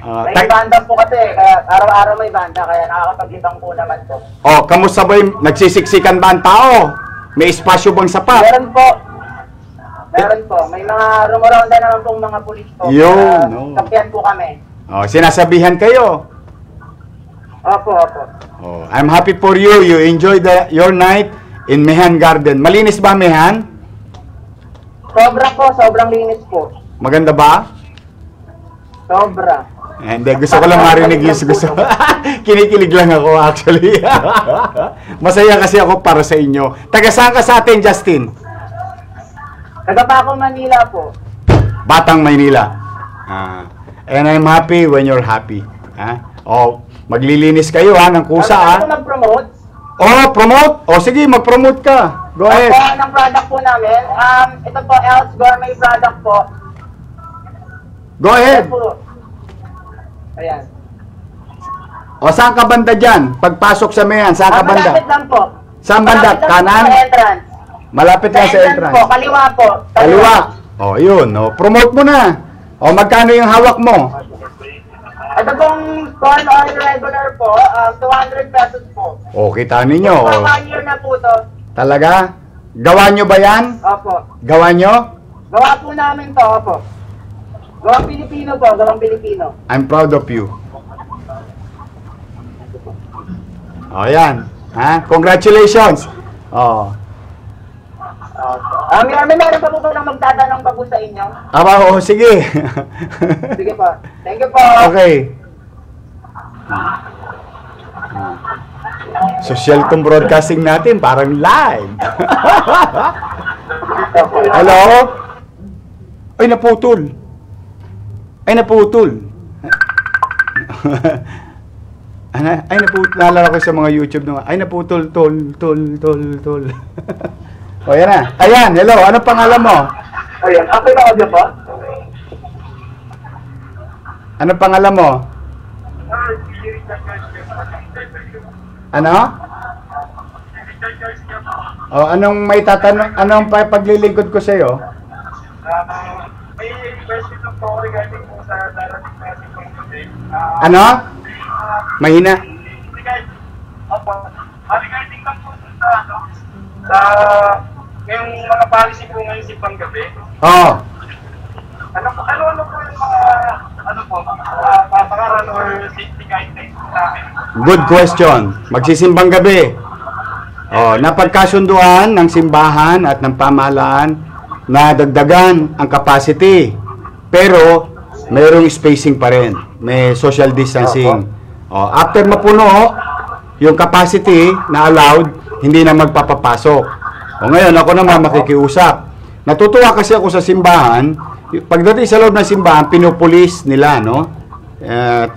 May banda po kasi, kaya araw-araw may banda, kaya nakakapag-ibang po naman po. Kamusta ba yung nagsisiksikan ba ang tao? May espasyo bang sapat? Meron po. Meron po. May mga rumoronda naman pong mga pulis po. Yun. Kapyan po kami. Sinasabihan kayo? Opo. I'm happy for you. You enjoy your night in Mehan Garden. Malinis ba, Mehan? Sobrang linis po. Maganda ba? Sobra. Hindi, gusto ko lang marinig yung gusto. Kinikilig lang ako actually. Masaya kasi ako para sa inyo. Taga saan ka sa atin, Justin? Taga Paco, Manila po. Batang Maynila. And I'm happy when you're happy. Maglilinis kayo ng kusa. Ano mag-promote? Promote? Sige, mag-promote ka. Go ahead. Ito ang product po namin. Ito po, El's Gourmet product po. Go ahead. Ayan. Saan ka banda dyan? Pagpasok sa Mehan, saan ka banda? Malapit lang po. Saan banda? Kanan? Sa entrance. Malapit lang sa entrance. Po, kaliwa po. Kaliwa. Yun. Promote mo na. Magkano yung hawak mo? Ito pong corn oil regular po, 200 pesos po. Kita ninyo. For 1 year na po to. Talaga? Gawa nyo ba yan? Opo. Gawa nyo? Gawa po namin to, opo. Gawang Pilipino po, gawang Pilipino. I'm proud of you. Yan. Congratulations. Meron pa po ba lang magtatanong pa po sa inyo? Sige. Sige po. Thank you po. Okay. Social tong broadcasting natin, parang live. Hello? Ay, naputol. Naalala ko sa mga YouTube nung, naputol, tol. Yan na. Ayan, hello, anong pangalan mo? Ayan, okay na audio po? Anong pangalan mo? Ano? Anong may tatanong, anong paglilingkod ko sa'yo? May question po regarding po sa darating na si Panginoon. Ano? Mahina? Regarding lang po sa ngayong mga policy po ngayon si Panggabi. Ano po yung mga patakaran or safety guidelines sa akin? Good question. Magsisimbang gabi. Napagkasunduan ng simbahan at ng pamahalaan na dagdagan ang capacity. Pero mayroong spacing pa rin. May social distancing. After mapuno yung capacity na allowed, hindi na magpapapasok. Ngayon ako naman makikiusap. Natutuwa kasi ako sa simbahan. Pagdating sa loob ng simbahan, pinupulis nila, no?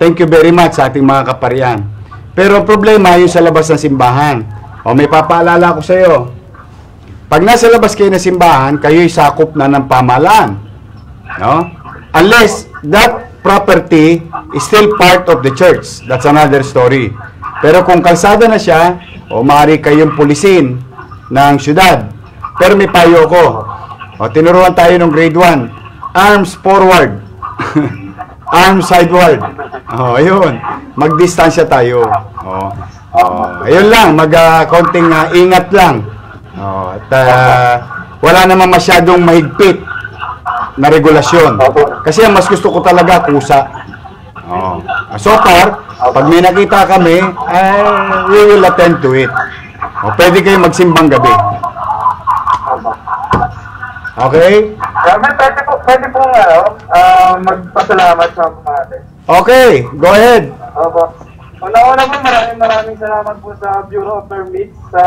Thank you very much sa ating mga kaparian. Pero problema yung sa labas ng simbahan. May papaalala ko sa iyo. Pag nasa labas kayo ng simbahan, kayo'y sakop na ng pamahalaan. No? Unless that property is still part of the church. That's another story. Pero kung kalsada na siya, maaari kayong pulisin ng syudad. Pero may payo ko. Tinuruan tayo ng grade 1. Arms forward. Arms sideward. Ayun. Magdistansya tayo. Ayun lang. Konting ingat lang. Wala naman masyadong mahigpit na regulasyon. Kasi ang mas gusto ko talaga kusa. So far, pag may nakita kami, we will attend to it. Pwede kayo magsimbang gabi. Okay? Pwede po magpasalamat sa mga atin. Okay, go ahead. Una-una po, maraming salamat po sa Bureau of Permits sa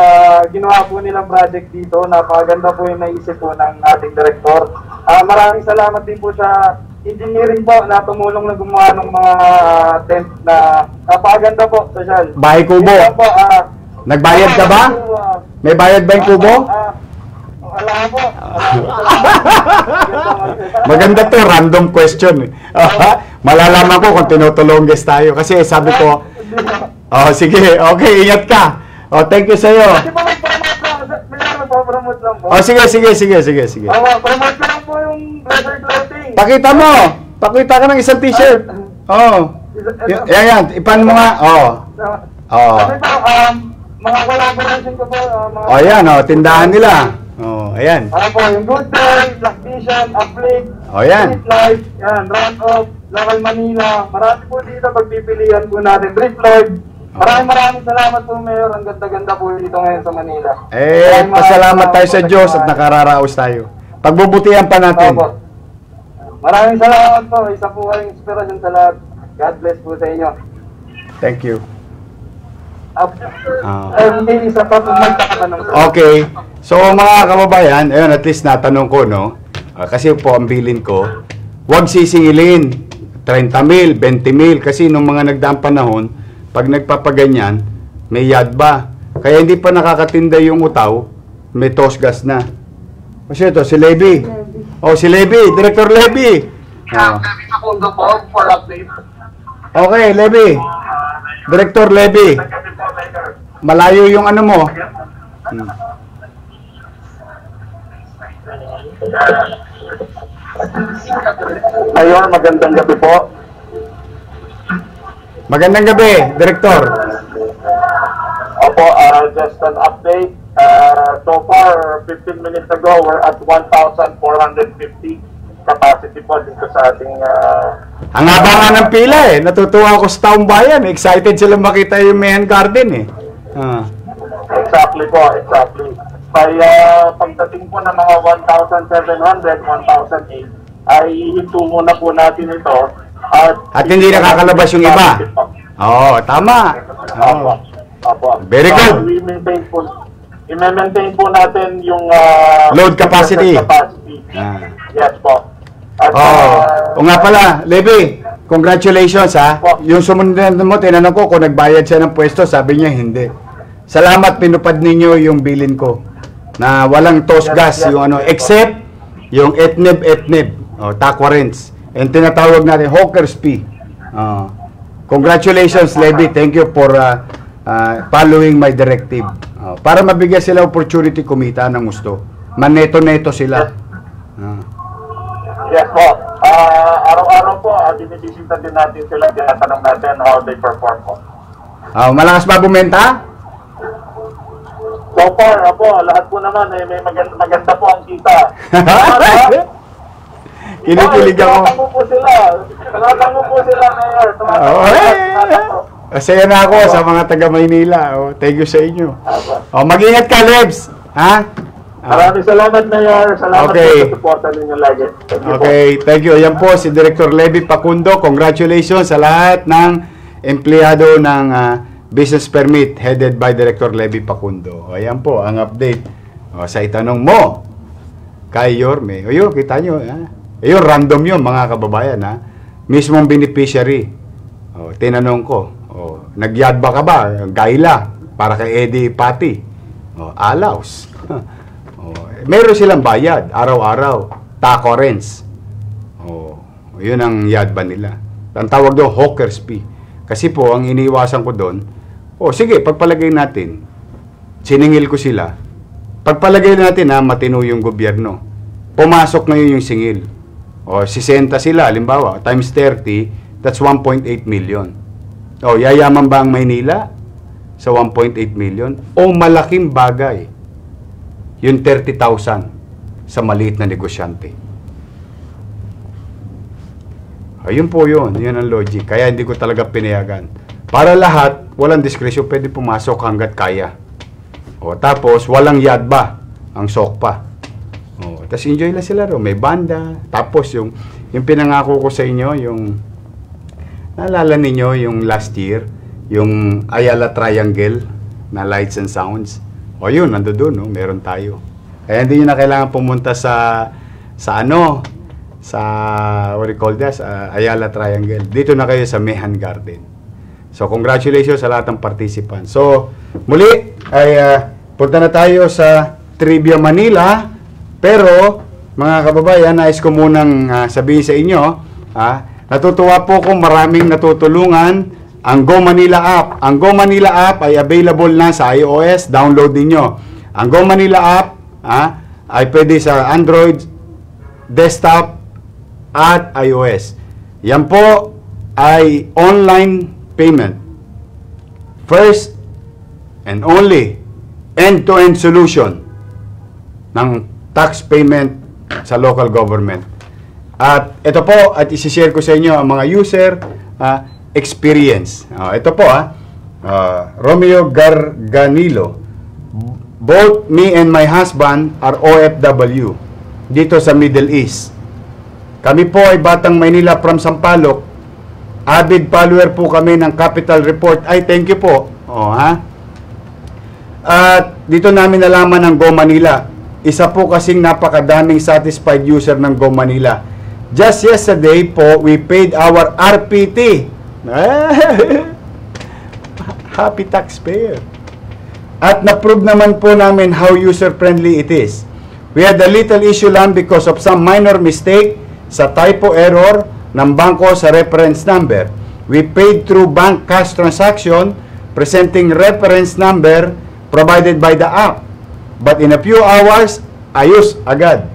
ginawa po nilang project dito. Napakaganda po yung naisip po ng ating director. Maraming salamat din po sa engineering po na tumulong na gumawa ng mga tent na napakaganda po, social. Bahay kubo. Nagbayad ka ba? May bayad ba yung kubo? Wala po. Maganda to, random question. Malalaman ko kung tinutulongges tayo. Kasi sabi ko, oh, sige, okay, ingat ka. Oh, thank you sa'yo. Di ba promote lang po? Oh, sige. Promote lang po yung leather clothing. Pakita mo. Pakita ka ng isang t-shirt. Oh. Yan. Ipan mo nga. Oh. Oh. Kasi po, mga collaboration ko po. Oh, yan. Oh, tindahan nila. Oh, ayan. Po, yung Good Day, Black Vision, Uplift, Oh, yan. Street Life, yan, Run Off, Local Manila. Marami po dito pagpipilian po natin. Thrift Lord. Maraming salamat po, Mayor. Ang ganda-ganda po dito ngayon sa Manila. Pasalamat tayo sa Diyos at nakararaos tayo. Pagbubutihan pa natin. Opo. Maraming salamat po. Isa po kayong inspirasyon sa lahat. God bless po sa inyo. Thank you. Hindi, isa pa po magtakatanong sa Okay. So mga kababayan, ayun, at least natanong ko, no? Kasi po ang bilin ko, huwag sisingilin 30,000, 20,000 kasi nung mga nagdaang panahon, pag nagpapaganyan, may yadba. Kaya hindi pa nakakatinda yung utaw, may tosgas na. Kasi ito, si Levy. Oh, si Levy, Director Levy. Okay, Levy. Director Levy. Malayo yung ano mo. Mayor, magandang gabi po. Magandang gabi, Director. Opo, just an update. So far, 15 minutes ago, we're at 1,450 capacity po dito sa ating... Ang haba nga ng pila eh. Natutuwa ako sa taong bayan. Excited sila makita yung Mayan Garden eh. Exactly po, exactly. By pagdating po ng mga 1,700, 1,008, ay hihinto muna po natin ito. At hindi nakakalabas yung iba. Oo, tama. Opo. Very good. I-maintain po natin yung load capacity. Yes po. At, o nga pala, Levy, congratulations ha. Yung sumunod mo, tinanong ko kung nagbayad siya ng pwesto, sabi niya hindi. Salamat, pinupad ninyo yung bilin ko na walang tosgas yung ano, except yung etneb, Taquarents. And tinatawag natin Hawker's P. Congratulations, Levy. Thank you for following my directive. Para mabigyan sila opportunity kumita ng gusto. Maneto-neto sila. Yes po. Araw-araw po, dinibisita din natin sila. Tinatanong natin how they perform po. Malakas ba bumenta? So far, lahat po naman, may maganda po ang kita. Kinikilig ako. Talagang po sila, Mayor. Masaya na ako sa mga taga Maynila. Thank you sa inyo. Mag-ingat ka, Lebs. Ha? Maraming salamat, Mayor. Salamat po sa suporta ninyo lagi. Thank you. Ayan po si Director Levy Pacundo. Congratulations sa lahat ng empleyado ng business permit headed by Director Levy Pacundo. Ayan po ang update. Sa itanong mo kay Yorme. Ayun, kita nyo. Ayun, random yun mga kababayan. Mismong beneficiary. Tinanong ko. Nagyadba ka ba? Gaila. Para kay Eddie Pati. Alaws. Meron silang bayad. Araw-araw. Taquarents. Yun ang yadba nila. Ang tawag doon, Hawker's P. Kasi po, ang iniiwasan ko doon, sige, pagpalagay natin, siningil ko sila. Pagpalagay natin matino yung gobyerno. Pumasok ngayon yung singil. 60 sila, halimbawa, times 30, that's 1.8 million. Yayaman ba ang Maynila sa 1.8 million? Malaking bagay yung 30,000 sa maliit na negosyante. Ayun po yun. Yun ang logic. Kaya hindi ko talaga pinayagan. Para lahat, walang diskresyon, pwede pumasok hanggat kaya. Tapos, walang yadba ang SOCPA. Tapos enjoy lang sila ro. May banda. Tapos, yung pinangako ko sa inyo, yung naalala ninyo yung last year, yung Ayala Triangle na Lights and Sounds. Yun, nando doon, meron tayo. Kaya hindi nyo na kailangan pumunta sa what do you call this? Ayala Triangle. Dito na kayo sa Mayan Garden. So, congratulations sa lahat ng participants. So, muli, ay punta na tayo sa Trivia Manila. Pero, mga kababayan, nais ko munang sabihin sa inyo, Natutuwa po kung maraming natutulungan ang Go Manila app. Ang Go Manila app ay available na sa iOS. Download ninyo. Ang Go Manila app ay pwede sa Android, desktop, at iOS. Yan po ay online payment. First and only end-to-end solution ng tax payment sa local government. At ito po, at isi-share ko sa inyo ang mga user experience. Ito po, Romeo Garganilo. Both me and my husband are OFW dito sa Middle East. Kami po ay Batang Maynila from Sampaloc. Avid follower po kami ng Capital Report. Ay, thank you po. At dito namin nalaman ng Go Manila. Isa po kasing napakadaming satisfied user ng Go Manila. Just yesterday po, we paid our RPT. Happy taxpayer. At na-prove naman po namin how user-friendly it is. We had a little issue lang because of some minor mistake sa typo error ng bangko sa reference number. We paid through bank cash transaction presenting reference number provided by the app. But in a few hours, ayos agad.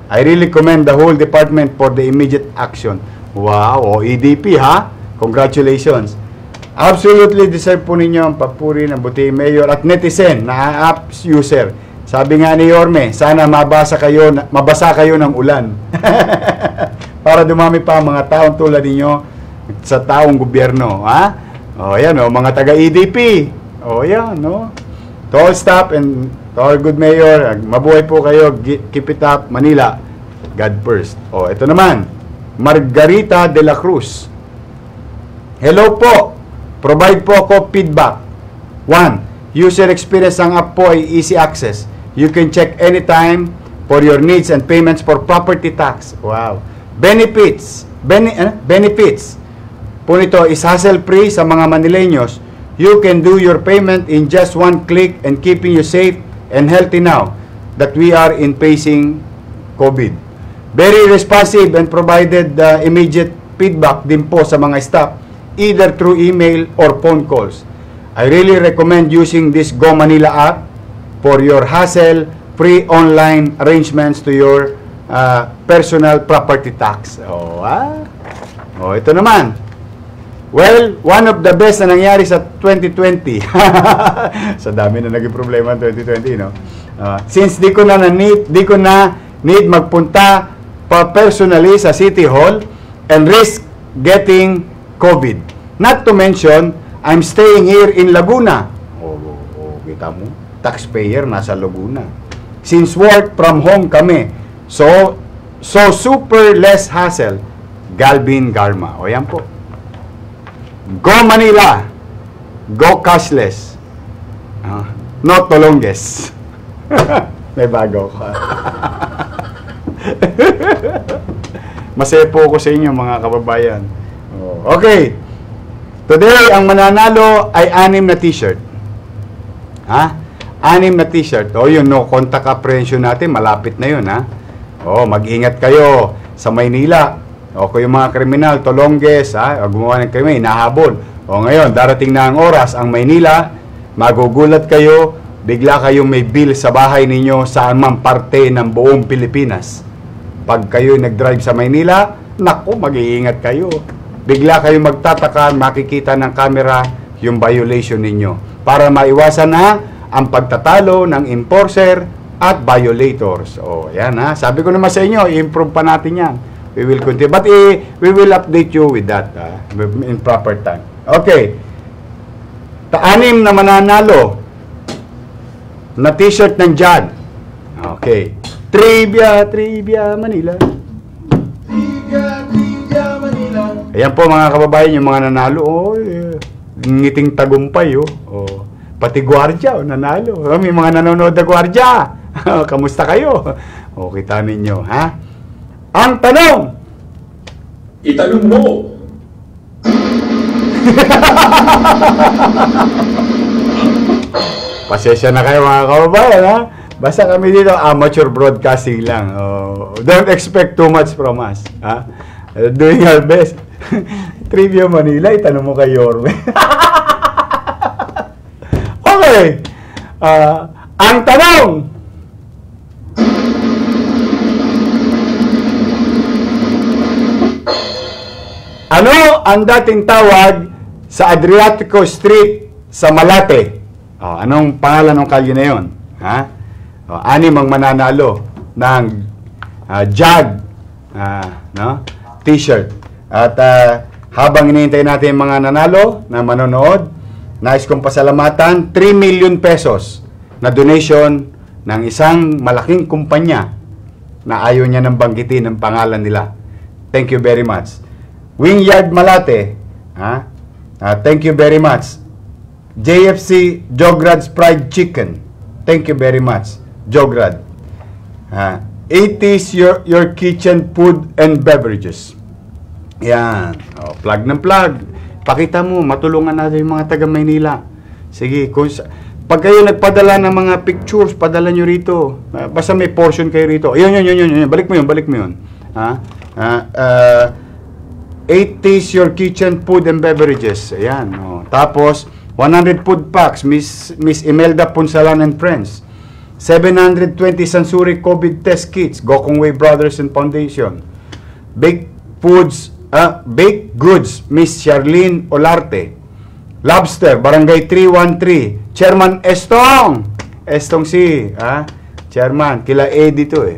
I really commend the whole department for the immediate action. Wow, EDP ha? Congratulations. Absolutely deserve po ninyo ang papuri ng buti mayor at netizen na apps user. Sabi nga ni Yorme, sana mabasa kayo ng ulan. Para dumami pa ang mga taong tulad ninyo sa taong gobyerno, ha? Yan mga taga-EDP. Yan, no? To all staff and to our good mayor, mabuhay po kayo. Keep it up, Manila. God first. Ito naman, Margarita de la Cruz. Hello po. Provide po ako feedback. 1. User experience ng app po ay easy access. You can check anytime for your needs and payments for property tax. Wow. Benefits. Benefits. Po nito is hassle-free sa mga Manileños. You can do your payment in just one click and keeping you safe and healthy now that we are in facing COVID. Very responsive and provided immediate feedback din po sa mga staff either through email or phone calls. I really recommend using this Go Manila app for your hassle-free online arrangements to your personal property tax. Ito naman. Well, one of the best na nangyari sa 2020. Sa dami na naging problema ng 2020, no? Since di ko na need magpunta pa personally sa City Hall and risk getting COVID. Not to mention, I'm staying here in Laguna. Kita mo? Taxpayer nasa Laguna. Since work from home kami. So super less hassle. Galvin Garma. Yan po. Go Manila. Go cashless. Not the longest. May bago ka. Masaya po ko sa inyo mga kababayan. Okay. Today, ang mananalo ay 6 na t-shirt. 6 na t-shirt. Yun, no contact apprehension natin. Malapit na yun, ha? Mag-ingat kayo sa Maynila. Kung yung mga kriminal, Tolonges, gumawa ng krimen, hinahabol. Ngayon, darating na ang oras, ang Maynila, magugulat kayo, bigla kayong may bill sa bahay ninyo saan mang parte ng buong Pilipinas. Pag kayo nag-drive sa Maynila, naku, mag-iingat kayo. Bigla kayong magtataka, makikita ng camera yung violation ninyo. Para maiwasan na ang pagtatalo ng enforcer at violators. Yan ha. Sabi ko naman sa inyo, i-improve pa natin yan. We will continue. But we will update you with that in proper time. Okay. 6 na mananalo na t-shirt ng Jad. Okay. Trivia Manila. Trivia Manila. Ayan po mga kababayan, yung mga nanalo. Ngiting tagumpay. Pati gwardiya, nanalo. May mga nanonood na gwardiya. Kamusta kayo? Kita ninyo, ha? Ang tanong! Itanong mo! Pasensya na kayo mga kababayan, ha? Basta kami dito, amateur broadcasting lang. Don't expect too much from us, ha? Doing our best. Trivia Manila, itanong mo kay Yorme. Okay. Ang tanong, ano ang dating tawag sa Adriatico Street sa Malate? Anong pangalan ng kalye na yun? Anim ang mananalo ng JAG t-shirt. At habang hinihintay natin yung mga nanalo na manonood, nais kong pasalamatan 3 million pesos na donation ng isang malaking kumpanya na ayaw niya nang banggitin ang pangalan nila. Thank you very much. Wingyard Malate, thank you very much. JFC Jograd's Fried Chicken, thank you very much. Jograd. 80s your kitchen food and beverages. Yan. Plug ng plug. Pakita mo, matulungan natin yung mga taga Maynila. Sige, pag kayo nagpadala ng mga pictures, padala nyo rito. Basta may portion kayo rito. Yun. Balik mo yun. 80s your kitchen food and beverages. Ayan. Tapos, 100 food packs, Miss Imelda Punsalan and Friends. 720 Sansuri COVID test kits, Gokong Way Brothers and Foundation. Baked goods, Miss Charlene Olarte. Lobster, Barangay 313. Chairman Estong si, Chairman, kila Eddie to eh.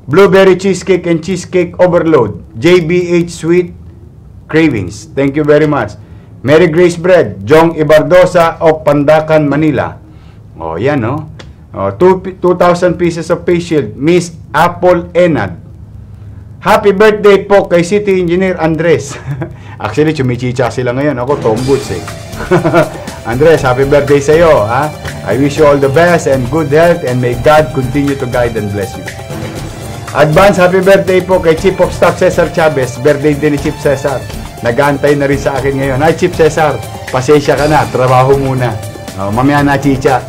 Blueberry Cheesecake and Cheesecake Overload. JBH Sweet Cravings. Thank you very much. Mary Grace Bread, Jong Ibardosa of Pandacan, Manila. Yan 2,000 pieces of face shield, Miss Apple Enad. Happy birthday po kay City Engineer Andres. Actually, chumichicha sila ngayon. Ako, tomboots eh. Andres, happy birthday sa iyo. I wish you all the best and good health and may God continue to guide and bless you. Advance happy birthday po kay Chief of Staff Cesar Chavez. Birthday din ni Chief Cesar. Nag-aantay na rin sa akin ngayon. Hi, Chief Cesar. Pasensya ka na. Trabaho muna. Mamaya na, chicha.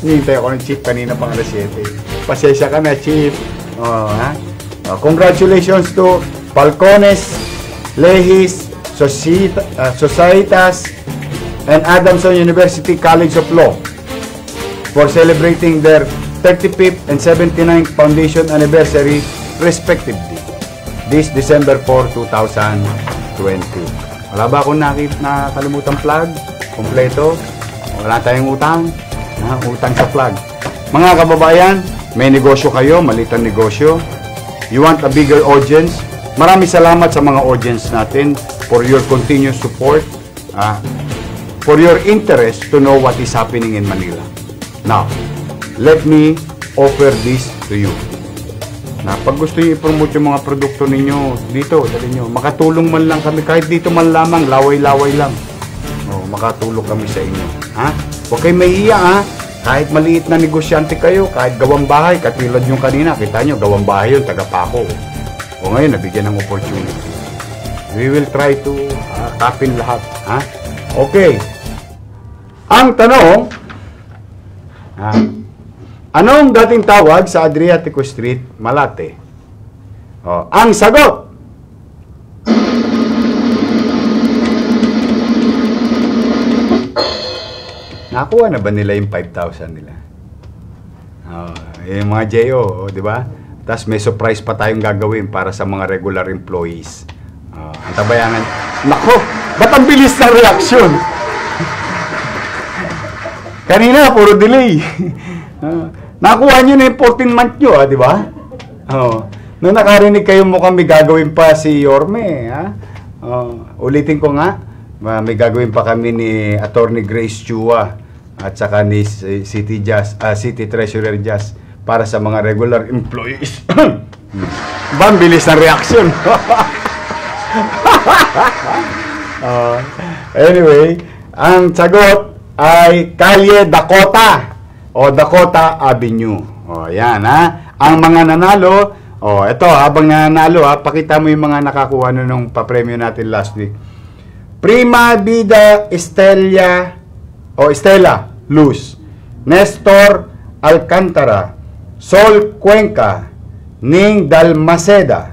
Nihintay ako ng Chief kanina pang alas 7. Pasensya ka na, Chief. Congratulations to Falcones, Lehis, Societas, and Adamson University College of Law for celebrating their 35th and 79th foundation anniversary respectively this December 4, 2020. Wala ba akong nakalimutan plug? Kompleto? Wala tayong utang? Utang sa plug. Mga kababayan, may negosyo kayo, maliit ang negosyo. You want a bigger audience? Maraming salamat sa mga audience natin for your continuous support, for your interest to know what is happening in Manila. Now, let me offer this to you. Pag gusto nyo i-promote yung mga produkto ninyo dito, dali nyo, makatulong man lang kami, kahit dito man lamang, laway-laway lang. Makatulong kami sa inyo. Huwag kayo mahiya, kahit maliit na negosyante kayo, kahit gawang bahay, katulad yung kanina, kita nyo, gawang bahay yun, taga-Paco. Ngayon, nabigyan ng opportunity. We will try to tapin lahat. Okay. Ang tanong, anong dating tawag sa Adriatico Street, Malate? Ang sagot, nakuha na ba nila yung 5,000 nila? Yung mga JO, di ba? Tapos may surprise pa tayong gagawin para sa mga regular employees. Ang tabayangan, nako, ba't ang bilis ng reaksyon? Kanina, puro delay. Nakuha nyo na yung 14-month nyo, di ba? Nung nakarinig kayo mo kami gagawin pa si Yorme, ulitin ko nga, may gagawin pa kami ni Attorney Grace Chua at saka ni City Treasurer Jazz para sa mga regular employees. Ba, bilis ng reaksyon. Anyway, ang sagot ay Calle Dakota o Dakota Avenue. Yan ang mga nanalo. Ito, habang nanalo pakita mo yung mga nakakuha nung papremyo natin last week. Prima Vida Estela Luz, Nestor Alcantara, Sol Cuenca, Ning Dalmaceda,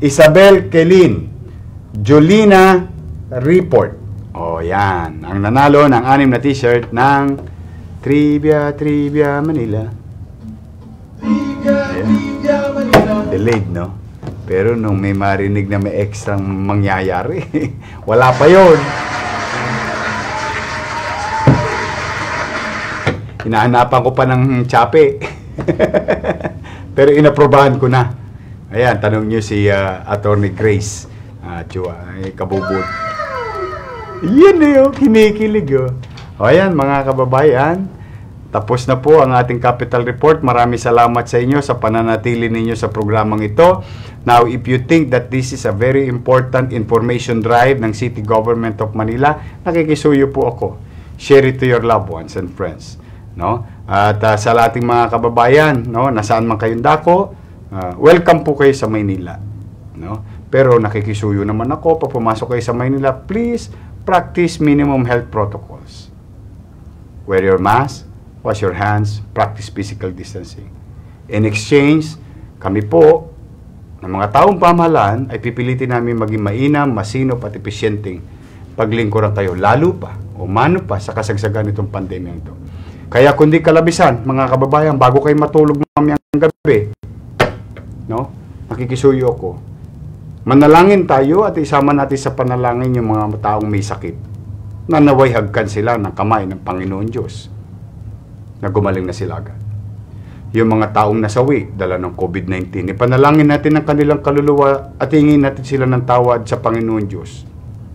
Isabel Kelin, Julina Report. O yan, ang nanalo ng 6 na t-shirt ng Trivia Manila. Delayed, no? Pero nung may marinig na may extra mangyayari, wala pa yun. Hinahanapan ko pa ng tsape. Pero inaprobahan ko na. Ayan, tanong nyo si Attorney Grace. Chua, kabubot. Yan na yun, kinikilig yun. O ayan, mga kababayan, tapos na po ang ating Capital Report. Maraming salamat sa inyo sa pananatili ninyo sa programang ito. Now, if you think that this is a very important information drive ng City Government of Manila, nakikisuyo po ako. Share it to your loved ones and friends. No? At sa ating mga kababayan, no, nasaan man kayong dako, welcome po kayo sa Maynila. No? Pero nakikisuyo naman ako, pag pumasok kayo sa Maynila, please practice minimum health protocols. Wear your mask, wash your hands, practice physical distancing. In exchange, kami po, ng mga taong pamahalaan, ay pipilitin namin maging mainam, masinop at epesyenteng paglingkuran tayo, lalo pa o mano pa sa kasagsagan nitong pandemya ito. Kaya kundi kalabisan, mga kababayan, bago kayo matulog mamayang gabi, no? Nakikisuyo ako. Manalangin tayo at isama natin sa panalangin yung mga taong may sakit na naway hagkan sila ng kamay ng Panginoon Diyos na gumaling na sila agad. Yung mga taong nasawi dala ng COVID-19, ipanalangin natin ang kanilang kaluluwa at hingin natin sila ng tawad sa Panginoon Diyos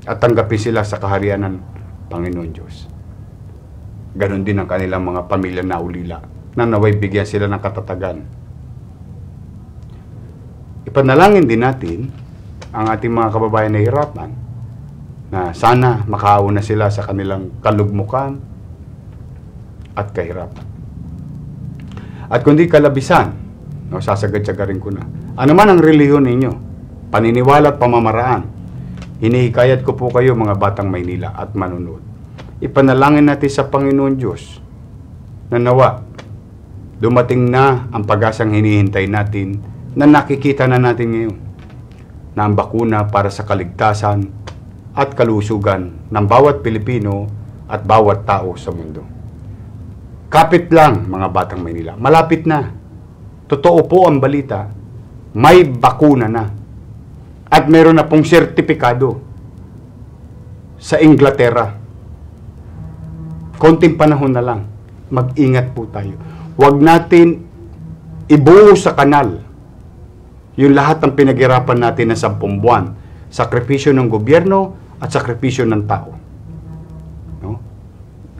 at tanggapin sila sa kaharian ng Panginoon Diyos. Ganon din ang kanilang mga pamilya na ulila na naway bigyan sila ng katatagan. Ipanalangin din natin ang ating mga kababayan na hirapan na sana makaawa na sila sa kanilang kalugmukan at kahirapan. At kundi kalabisan, no, sasagad-sagarin ko na. Ano man ang relihiyon ninyo, paniniwala at pamamaraan, hinihikayat ko po kayo mga batang Maynila at manunood. Ipanalangin natin sa Panginoon Diyos na nawa, dumating na ang pag-asang hinihintay natin na nakikita na natin ngayon, na ang bakuna para sa kaligtasan at kalusugan ng bawat Pilipino at bawat tao sa mundo. Kapit lang, mga batang Maynila. Malapit na. Totoo po ang balita. May bakuna na. At meron na pong sertipikado sa Inglaterra. Konting panahon na lang. Mag-ingat po tayo. Huwag natin ibuo sa kanal yung lahat ng pinaghirapan natin na 10 buwan. Sakripisyo ng gobyerno at sakripisyo ng tao. No?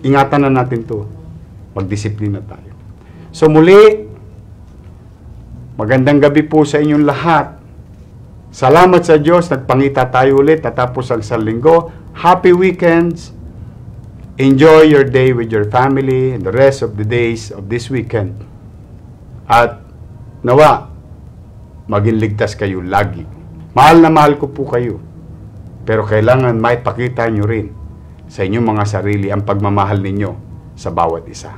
Ingatan na natin to. Magdisiplina tayo. So muli, magandang gabi po sa inyong lahat. Salamat sa Diyos, nagpangita tayo ulit tatapos ang isang linggo. Happy weekends. Enjoy your day with your family and the rest of the days of this weekend. At nawa, maging ligtas kayo lagi. Mahal na mahal ko po kayo. Pero kailangan may pakita nyo rin sa inyong mga sarili ang pagmamahal ninyo sa bawat isa.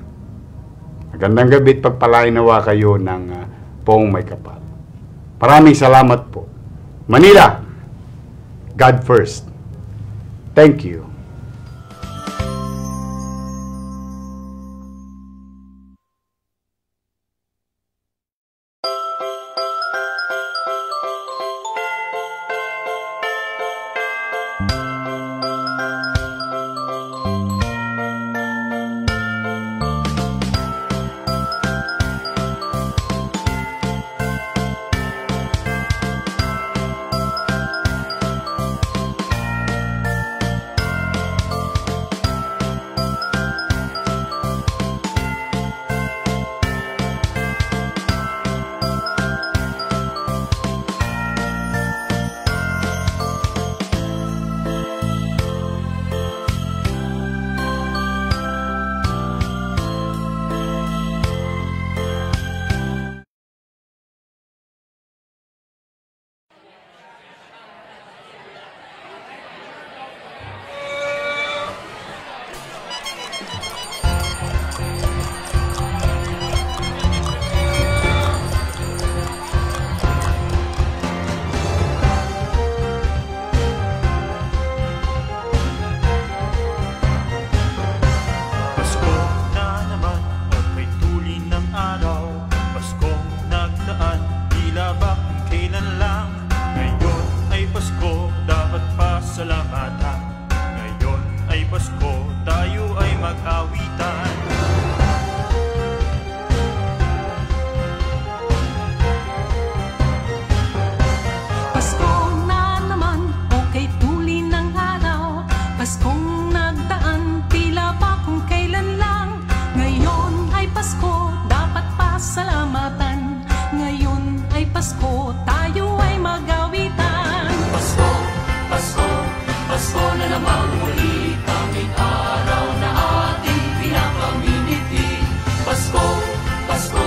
Magandang gabi at pagpalain nawa kayo ng poong may kapal. Maraming salamat po. Manila, God first. Thank you. pasalamatan. Ngayon ay Pasko, tayo ay mag-awitan. Pasko na naman, okay tuli ng araw. Paskong nagdaan, tila ba kung kailan lang. Ngayon ay Pasko, dapat pasalamatan. Ngayon ay Pasko, tayo ay mag-awitan. Pasko, Pasko, Pasko na naman muli, tanging araw na ating pinakaminiti. Pasko, Pasko,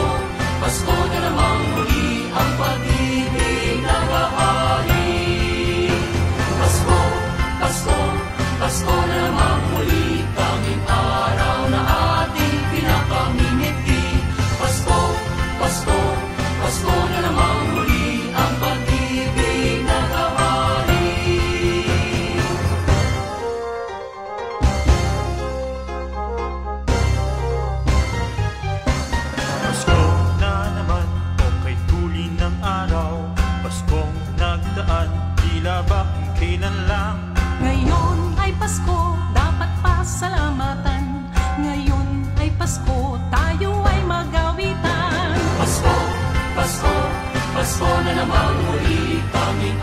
Pasko na naman muli, ang pag-ibig naghahari. Pasko, Pasko, Pasko na naman muli, tanging araw na ating pinakaminiti. Pasko, Pasko, Pasko na naman muli, ang pag-ibig naghahari. Pasko na naman, okay tuli ng araw. Paskong nagdaan, tila ba kung kailan lang. Ngayon ay Pasko, dapat pasalamatan. Ngayon ay Pasko, tayo ay mag-awitan. Pasko, Pasko, Pasko na naman muli, tanging